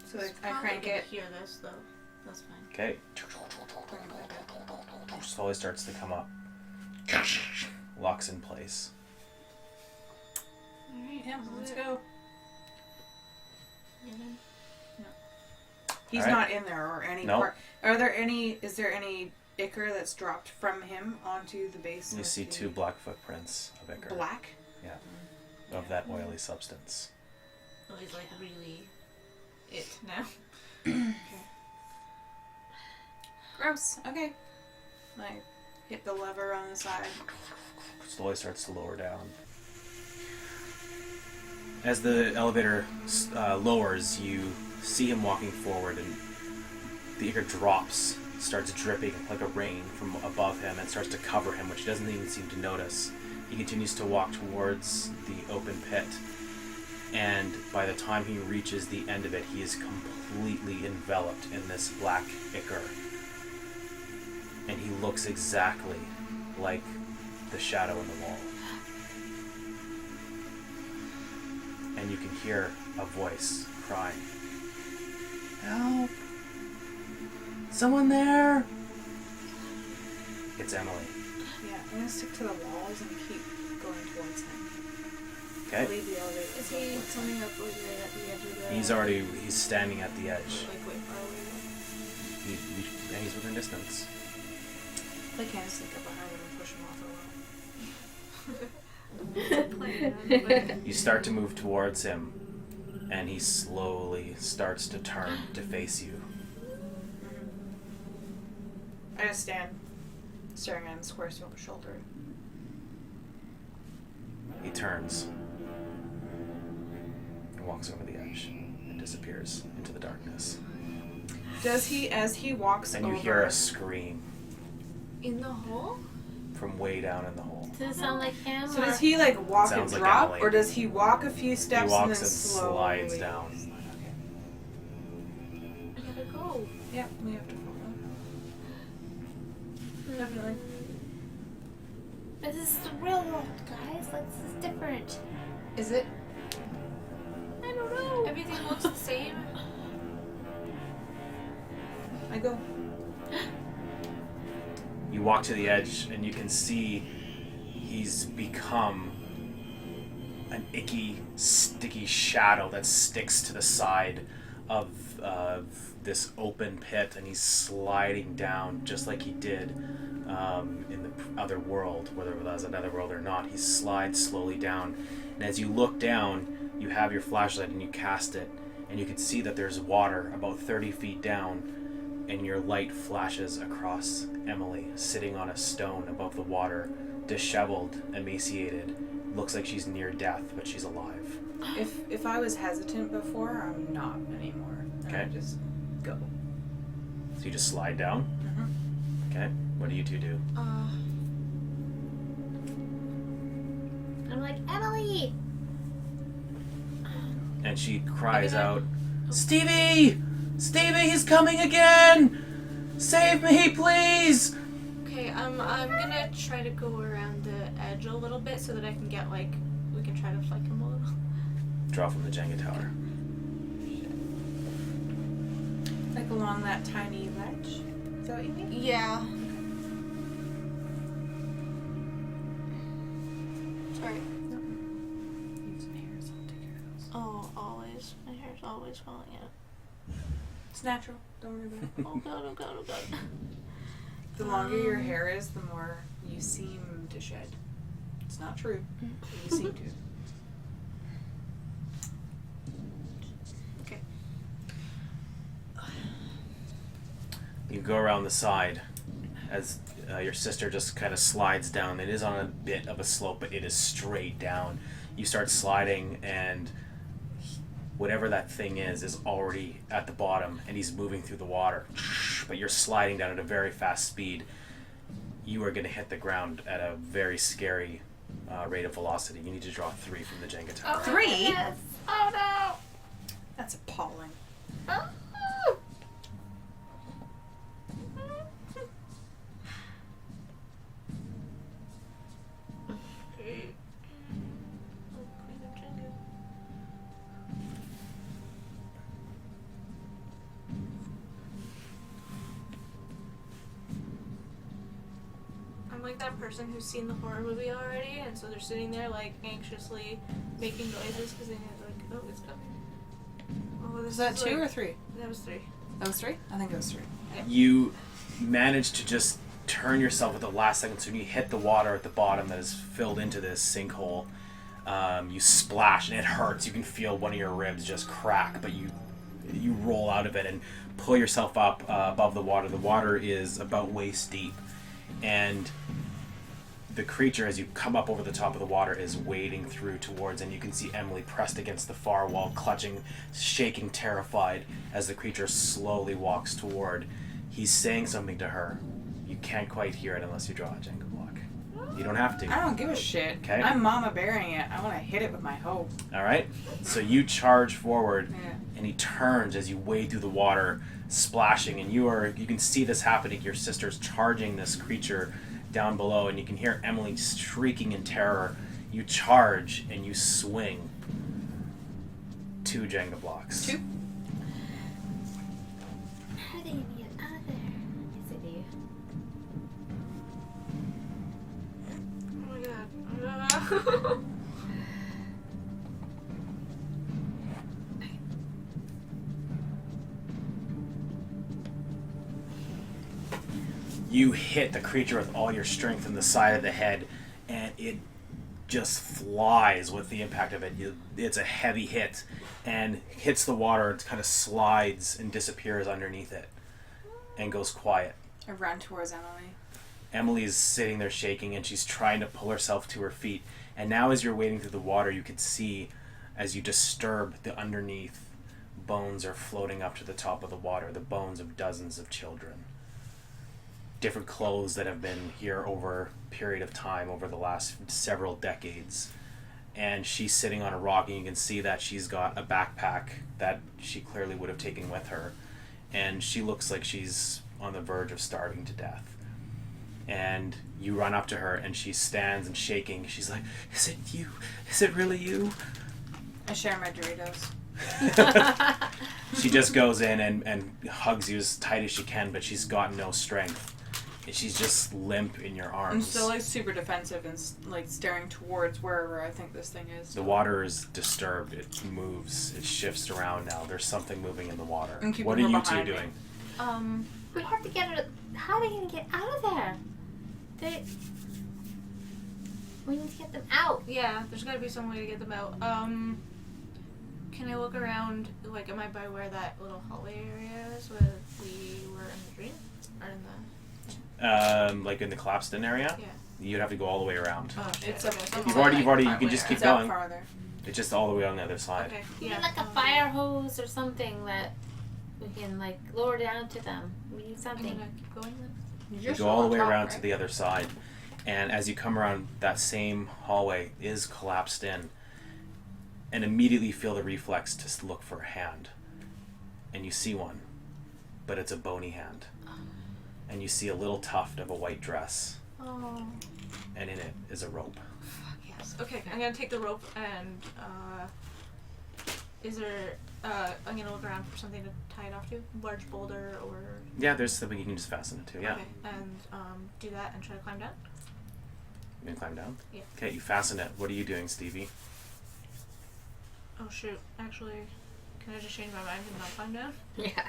So It's I probably crank gonna it. Hear this though. That's fine. Okay, Bring it back up. slowly starts to come up. Locks in place. Alright, Yeah, let's go. Mhm. He's All right. not in there or any Nope. part. Is there any ichor that's dropped from him onto the base? You of see the two black footprints of ichor, black. of that oily substance. Oh, he's like really it now. Gross. Okay. I hit the lever on the side. Slowly starts to lower down. As the elevator lowers, you see him walking forward, and the ichor drops, starts dripping like a rain from above him, and starts to cover him, which he doesn't even seem to notice. He continues to walk towards the open pit, and by the time he reaches the end of it, he is completely enveloped in this black ichor. And he looks exactly like the shadow in the wall. And you can hear a voice crying, "Help! Someone there!" It's Emily. Yeah, I'm gonna stick to the walls and keep going towards him. Okay? Leave the elevator. Is he coming up like right at the edge of the He's standing at the edge. like way far away? And he's within distance. I can't sneak up behind him and push him off a wall. You start to move towards him, and he slowly starts to turn to face you. I just stand staring at him square shoulder. He turns and walks over the edge and disappears into the darkness. Does he, as he walks And over... you hear a scream In the hole? from way down in the hole. Does it sound like him? So or- does he like walk and Sounds like drop, Emily. or does he walk a few steps He walks and and then slowly slides down. I gotta go. Yeah, we have to follow. Definitely. But this is the real world, guys. Like, this is different. Is it? I don't know. Everything looks the same. I go. You walk to the edge and you can see he's become an icky, sticky shadow that sticks to the side of this open pit, and he's sliding down just like he did in the other world, whether it was another world or not. He slides slowly down, and as you look down, you have your flashlight and you cast it, and you can see that there's water about 30 feet down, and your light flashes across Emily, sitting on a stone above the water, disheveled, emaciated. Looks like she's near death, but she's alive. If I was hesitant before, I'm not anymore. And I Okay. just go. So you just slide down? Okay. What do you two do? I'm like, Emily! And she cries out, Stevie! Stevie, he's coming again! Save me, please! Okay, I'm gonna try to go around the edge a little bit so that I can get, like, we can try to flank him a little. Draw from the Jenga tower. Like along that tiny ledge? Is that what you mean? Yeah. Sorry. Need some hairs. I'll take care of those. Oh, always. My hair's always falling out. It's natural. Don't worry about it. Oh god, oh god, oh god. The longer your hair is, the more you seem to shed. It's not true. But you seem to. Okay. You go around the side as your sister just kind of slides down. It is on a bit of a slope, but it is straight down. You start sliding, and whatever that thing is already at the bottom, and he's moving through the water. But you're sliding down at a very fast speed. You are going to hit the ground at a very scary rate of velocity. You need to draw 3 from the Jenga tower. Oh, 3? Yes. Oh, no! That's appalling. Oh. I'm like that person who's seen the horror movie already, and so they're sitting there like anxiously making noises because they know like, oh, it's coming. Oh, this Was that is 2 like, or 3? That was 3. That was 3? I think it was 3. You manage to just turn yourself at the last second, so when you hit the water at the bottom that is filled into this sinkhole, you splash and it hurts. You can feel one of your ribs just crack, but you roll out of it and pull yourself up above the water. The water is about waist deep, and the creature, as you come up over the top of the water, is wading through towards, and you can see Emily pressed against the far wall, clutching, shaking, terrified, as the creature slowly walks toward. He's saying something to her. You can't quite hear it unless you draw a Jenga block. You don't have to. I don't give a shit. Okay. I'm mama bearing it. I want to hit it with my hoe. All right? So you charge forward, Yeah. and he turns as you wade through the water, splashing, and you can see this happening. Your sister's charging this creature down below, and you can hear Emily shrieking in terror. You charge and you swing 2 Jenga blocks. 2? How are they gonna get out of there? Yes, I do. Oh my god. You hit the creature with all your strength in the side of the head, and it just flies with the impact of it. It's a heavy hit, and hits the water. It kind of slides and disappears underneath it, and goes quiet. I run towards Emily. Emily's sitting there shaking, and she's trying to pull herself to her feet, And now as you're wading through the water, you can see as you disturb the underneath, bones are floating up to the top of the water, the bones of dozens of children. Different clothes that have been here over a period of time, over the last several decades. And she's sitting on a rock, and you can see that she's got a backpack that she clearly would have taken with her. And she looks like she's on the verge of starving to death. And you run up to her, and she stands and shaking. She's like, "Is it you? Is it really you?" I share my Doritos. She just goes in and hugs you as tight as she can, but she's got no strength. And she's just limp in your arms. I'm still like super defensive and like staring towards wherever I think this thing is. The water is disturbed. It moves. It shifts around now. There's something moving in the water. I'm keeping What are her you behind two me. doing? We have to get her. How are they gonna get out of there? We need to get them out. Yeah, there's gotta be some way to get them out. Can I look around? Like, am I by where that little hallway area is where we were in the dream? Or in the... Like in the collapsed in area? Yeah. You'd have to go all the way around. Oh, shit. It's up. Okay, so You've I'm already, like you can just partway keep It's out going. farther. It's just all the way on the other side. Okay. We Yeah. need like a fire hose or something that we can like lower down to them. We need I'm something. gonna keep going then. You go all the way around to the other side, and as you come around, that same hallway is collapsed in, and immediately feel the reflex to look for a hand. And you see one, but it's a bony hand. And you see a little tuft of a white dress, Oh. and in it is a rope. Fuck yes. Okay, I'm gonna take the rope and is there I'm gonna look around for something to tie it off to, large boulder or Yeah, there's something you can just fasten it to. Yeah, okay, and do that and try to climb down. you can climb down. Yeah. Okay, you fasten it. What are you doing, Stevie? Oh shoot! Actually, can I just change my mind and not climb down? Yeah.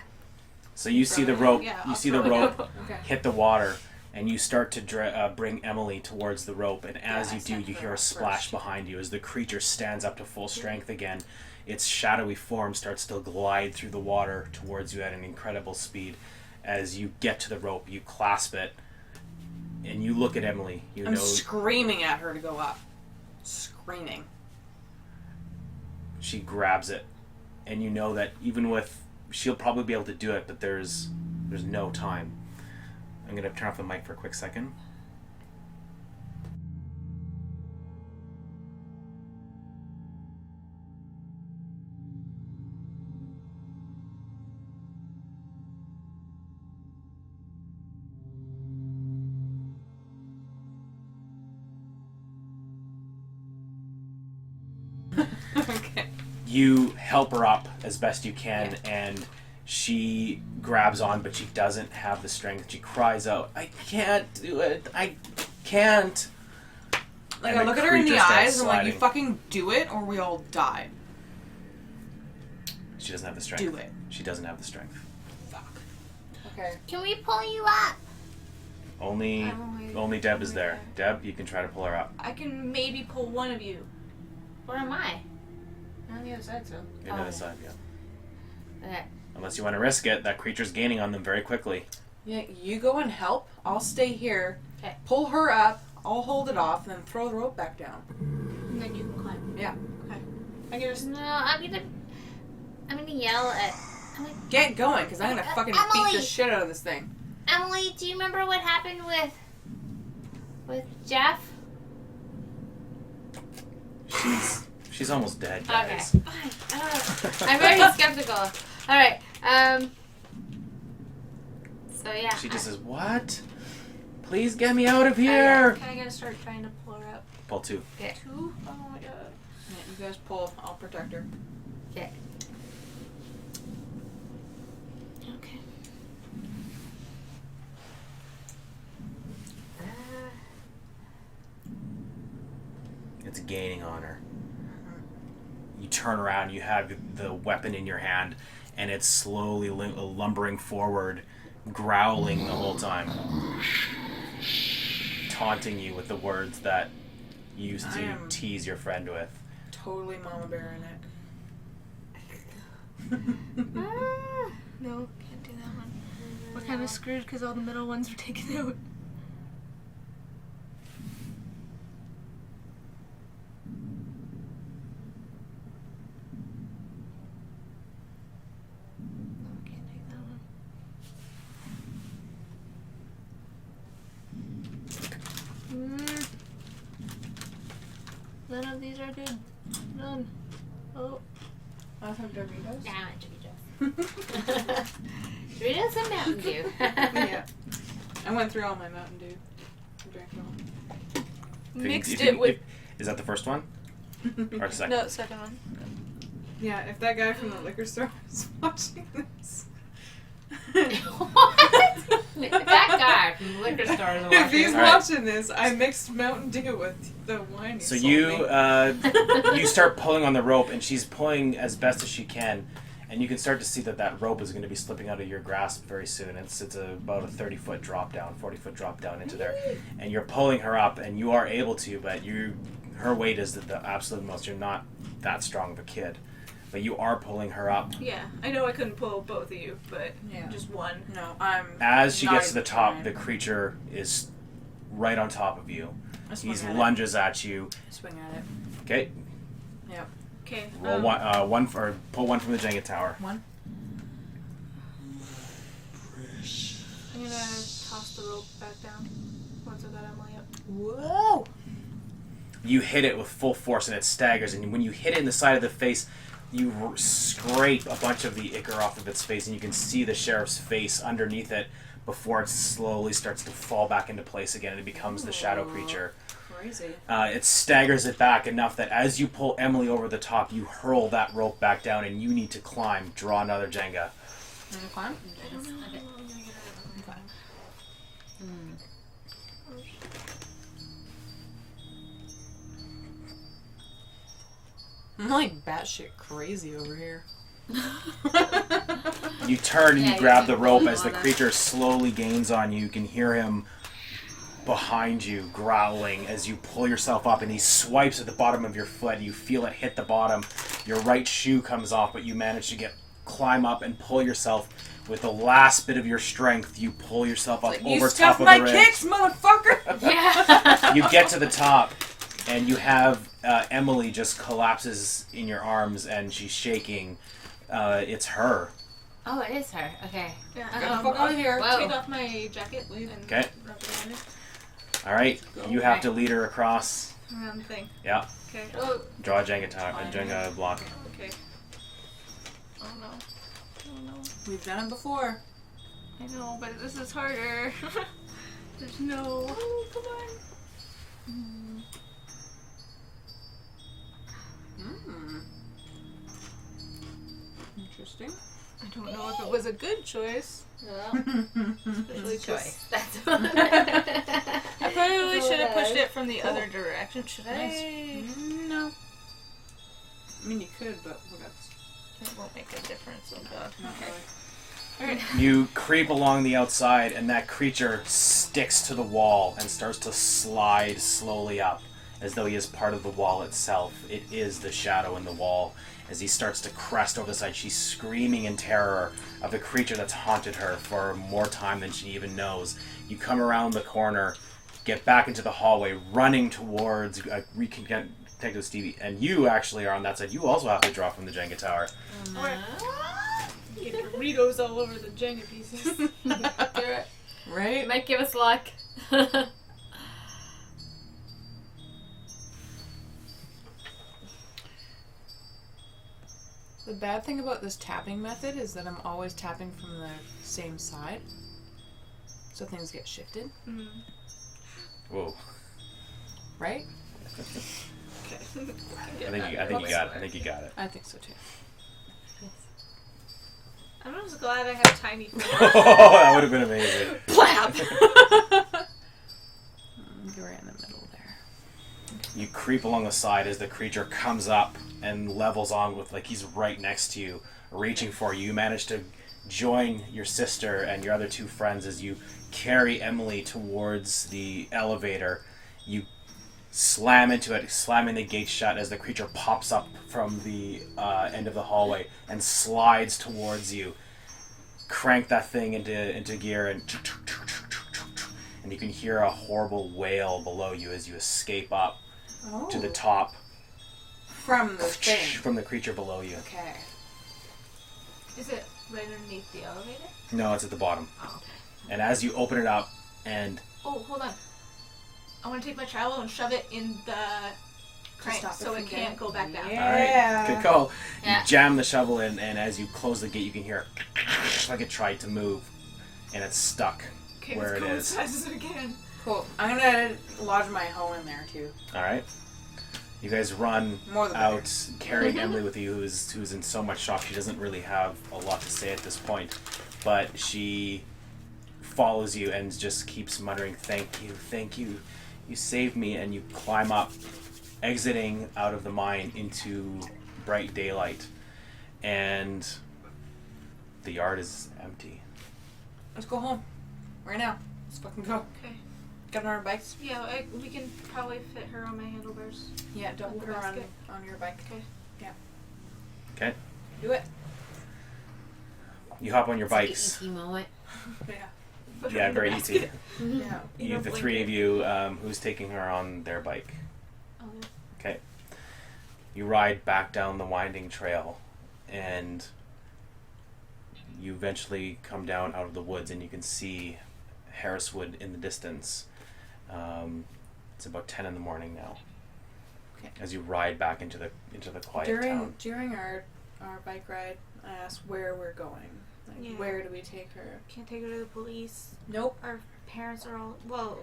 So you see the rope. Yeah, You I'll see the throw it rope out. Okay. hit the water, and you start to bring Emily towards the rope. And as Yeah, I you do, sent you her hear a up splash first. behind you as the creature stands up to full strength again. Its shadowy form starts to glide through the water towards you at an incredible speed. As you get to the rope, you clasp it, and you look at Emily. You I'm know screaming at her to go up. Screaming. she grabs it, and you know that even with she'll probably be able to do it, but there's no time. I'm gonna turn off the mic for a quick second. Okay. You help her up as best you can, and she grabs on, but she doesn't have the strength. She cries out, "I can't do it! I can't!" Like, And I the look at her in the creature starts eyes and I'm like, you sliding. fucking do it or we all die. She doesn't have the strength. Do it. She doesn't have the strength. Fuck. Okay. Can we pull you up? Only Deb is there. Deb, you can try to pull her up. I can maybe pull one of you. Where am I? I'm on the other side, so. The other side, yeah. Okay. Unless you want to risk it, that creature's gaining on them very quickly. Yeah, you go and help. I'll stay here. Okay. Pull her up. I'll hold it off and then throw the rope back down. And then you can climb. Yeah. Okay. I can just. No, I'm gonna yell at. Get going, because I'm going to fucking Emily! beat the shit out of this thing. Emily, do you remember what happened with Jeff? She's almost dead, Okay, guys. fine. I'm very skeptical. All right. So yeah. She just says, "What? Please get me out of here!" Can I get to start trying to pull her up? Pull two. Okay. Two? Oh my god. Yeah, you guys pull. I'll protect her. Okay. Okay. It's gaining on her. You turn around, you have the weapon in your hand, and it's slowly lumbering forward, growling the whole time, taunting you with the words that you used I to am- tease your friend with. Totally Mama Bear in it. No, can't do that one. We're kind of screwed because all the middle ones were taken out. None of these are good. None. Oh. I'll have Doritos. Yeah, Doritos. Doritos and Mountain Dew. Yeah. I went through all my Mountain Dew. I drank it all. Mixed it with. Is that the first one? Or second? No, second one. Yeah, if that guy from the liquor store is watching this. What? That guy from the liquor store is If he's watching. All right. watching this, I mixed Mountain Dew with the wine. So you start pulling on the rope, and she's pulling as best as she can, and you can start to see that rope is going to be slipping out of your grasp very soon. It's about a 30-foot drop down, 40-foot drop down into there, and you're pulling her up, and you are able to, but her weight is the absolute most. You're not that strong of a kid, but you are pulling her up. Yeah, I know I couldn't pull both of you, but Yeah. just one. No, I'm. As she not gets to the even top, trying. the creature is right on top of you. I swing He at lunges at you. it. Swing at it. Okay, Okay. roll pull one from the Jenga tower. One. I'm gonna toss the rope back down once I got Emily up. Whoa! You hit it with full force, and it staggers. And when you hit it in the side of the face, you scrape a bunch of the ichor off of its face, and you can see the sheriff's face underneath it before it slowly starts to fall back into place again, and it becomes the shadow creature. Crazy. It staggers it back enough that as you pull Emily over the top, you hurl that rope back down, and you need to climb. Draw another Jenga. You wanna climb? I'm like batshit crazy over here. You turn and Yeah, you you grab can the rope pull as the on it. creature slowly gains on you. You can hear him behind you growling as you pull yourself up, and he swipes at the bottom of your foot. You feel it hit the bottom. Your right shoe comes off, but you manage to climb up and pull yourself. With the last bit of your strength, you pull yourself up You over stuffed top of my the kicks, ridge. motherfucker! Yeah. You get to the top, and you have Emily just collapses in your arms, and she's shaking. It's her. Oh, it is her. Okay. Yeah. Get the fuck out of here. Whoa. Take off my jacket and Okay. wrap it around it. All right, you have to lead her across. Around the thing. Yeah, Okay. Oh, draw a Jenga Jenga block. Okay. Oh no. Oh no. We've done it before. I know, but this is harder. There's no. Oh, come on. Interesting. I don't know if it was a good choice. well, Especially it's a 'cause choice. That's I probably should have pushed it from the Cool. other direction. Should I? No. I mean, you could, but what else? It won't make a difference. Oh god. Not Okay. really. Alright. You creep along the outside, and that creature sticks to the wall and starts to slide slowly up, as though he is part of the wall itself. It is the shadow in the wall. As he starts to crest over the side, she's screaming in terror of the creature that's haunted her for more time than she even knows. You come around the corner, get back into the hallway, running towards reconnect with Stevie, and you actually are on that side. You also have to draw from the Jenga tower. Alright. Get Doritos all over the Jenga pieces. Do it. Right? It might give us luck. The bad thing about this tapping method is that I'm always tapping from the same side. So things get shifted, Mm. Whoa! right? Okay. I think you got it. I think you got it. I think so too. I'm just glad I have tiny fingers. That would have been amazing. Blap! You're right in the middle there. You creep along the side as the creature comes up and levels on with, like, he's right next to you, reaching for you. You manage to join your sister and your other two friends as you carry Emily towards the elevator. You slam into it, slamming the gate shut as the creature pops up from the end of the hallway and slides towards you. Crank that thing into gear, and you can hear a horrible wail below you as you escape up to the top From the thing. from the creature below you. Okay. Is it right underneath the elevator? No, it's at the bottom. Oh, okay. And as you open it up, and Oh, hold on. I want to take my trowel and shove it in the crank, stop so it can't go back down. Yeah. All right, good call. Yeah. You jam the shovel in, and as you close the gate, you can hear like it tried to move, and it's stuck Okay, where let's it go is. as fast as we can. Cool. I'm gonna lodge my hoe in there too. All right. You guys run More the better. out, carrying Emily with you, who's in so much shock she doesn't really have a lot to say at this point, but she follows you and just keeps muttering, thank you, you saved me," and you climb up, exiting out of the mine into bright daylight, and the yard is empty. Let's go home. Right now. Let's fucking go. Okay. Get on our bikes. Yeah, we can probably fit her on my handlebars. Yeah, double With her the on, basket. on your bike. Okay. Okay? Do it. You hop on your It's like an bikes. E.T. moment. Yeah. Put her Yeah, in the very basket. easy. Yeah. You, don't the blink three it. of you, who's taking her on their bike. Okay. Okay. You ride back down the winding trail, and you eventually come down out of the woods, and you can see Harriswood in the distance. It's about 10 in the morning now. Okay. As you ride back into the quiet town. During our bike ride, I asked where we're going. Like, Yeah. where do we take her? Can't take her to the police. Nope. Our parents are all, well,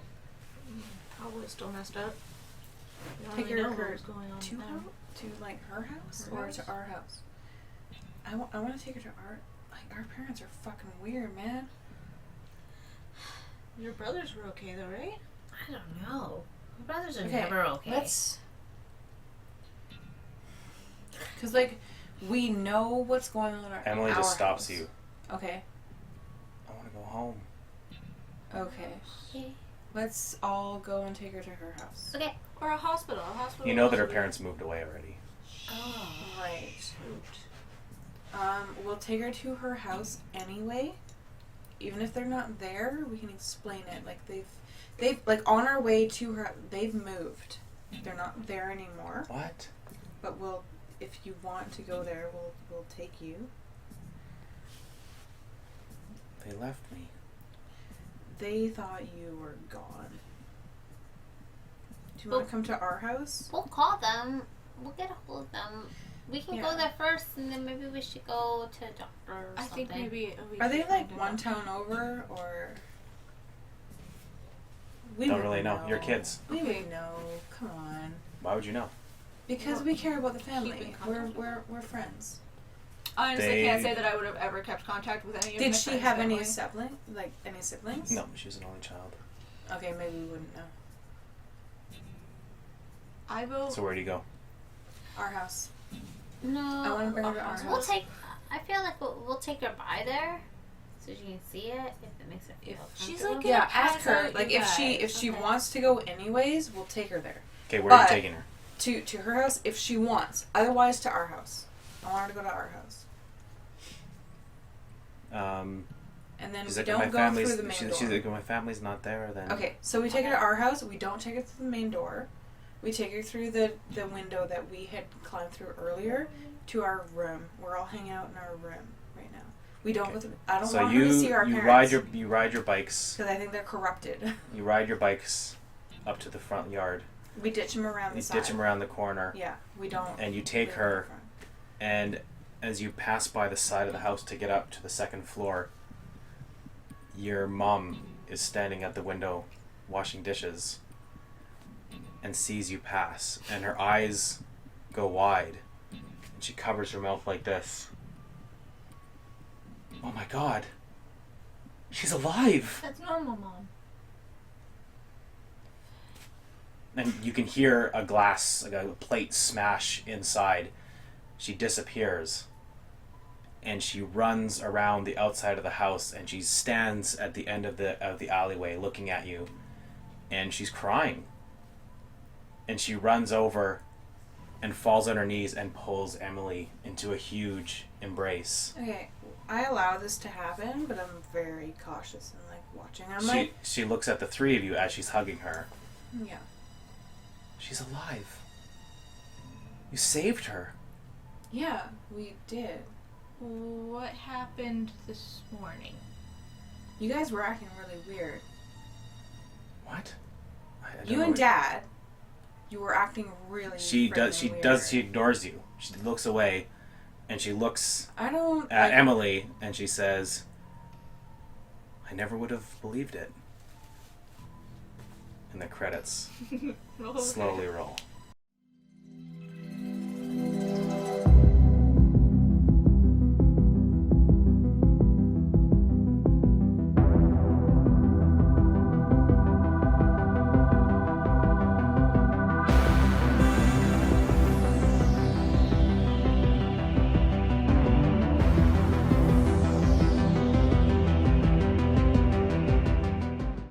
probably still messed up. We don't Take really her know what was going on To with her, them. to like her house Her or house? to our house. I want to take her to our parents are fucking weird, man. Your brothers were okay though, right? I don't know. My brothers are Okay, never okay. Cause like we know what's going on. At Emily our just stops house. you. Okay. I want to go home. Okay. Okay. Let's all go and take her to her house. Okay. Or a hospital. A hospital. You know that her also- parents moved away already. Oh. Right. We'll take her to her house anyway. Even if they're not there, we can explain it. Like they've like on our way to her, they've moved. They're not there anymore. What? But if you want to go there, we'll take you. They left me. They thought you were gone. Do you want to come to our house? We'll call them. We'll get a hold of them. We can Yeah. go there first, and then maybe we should go to a doctor or I something. think maybe. We Are they should like find one out. town over or? We Don't would really know. You're kids. We Okay. would know. Come on. Why would you know? Because we care about the Keep family. in contact. We're friends. I honestly They- can't say that I would have ever kept contact with any of Did my she friends' have any family. sibling? Like any siblings? No, she was an only child. Okay, maybe we wouldn't know. I will. So where do you go? Our house. No. I wanna bring her to our We'll house. take. I feel like we'll take her by there, so she can see it if it makes her feel. She's comfortable. like- Yeah, gonna ask pass her. out Like you if she guys. wants to go anyways, we'll take her there. Okay, where are you But- taking her? To her house if she wants. Otherwise to our house. I want her to go to our house. And then She's we like, don't my go family's. through the main door. She's like, my family's not there. Then. Okay, so we take her to our house. We don't take her through the main door. We take her through the window that we had climbed through earlier to our room. We're all hanging out in our room right now. We don't. Okay. I don't So want her to see our you parents. ride your bikes. Because I think they're corrupted. You ride your bikes up to the front yard. We ditch them around the You side. ditch them around the corner, Yeah, we don't. and you take leave her. them in front. And as you pass by the side of the house to get up to the second floor, your mom is standing at the window washing dishes and sees you pass, and her eyes go wide, and she covers her mouth like this. Oh my God, she's alive! That's normal, Mom. And you can hear a glass, like a plate smash inside. She disappears. And she runs around the outside of the house, and she stands at the end of the alleyway looking at you. And she's crying. And she runs over and falls on her knees and pulls Emily into a huge embrace. Okay, I allow this to happen, but I'm very cautious and like watching. I'm like, She looks at the three of you as she's hugging her. yeah. She's alive. You saved her. Yeah, we did. What happened this morning? You guys were acting really weird. What? I don't You know and what- Dad You were acting really. She does. She friendly does. She weird. ignores you. She looks away, and she looks I don't. at like, Emily, and she says, "I never would have believed it." And the credits Roll. slowly roll.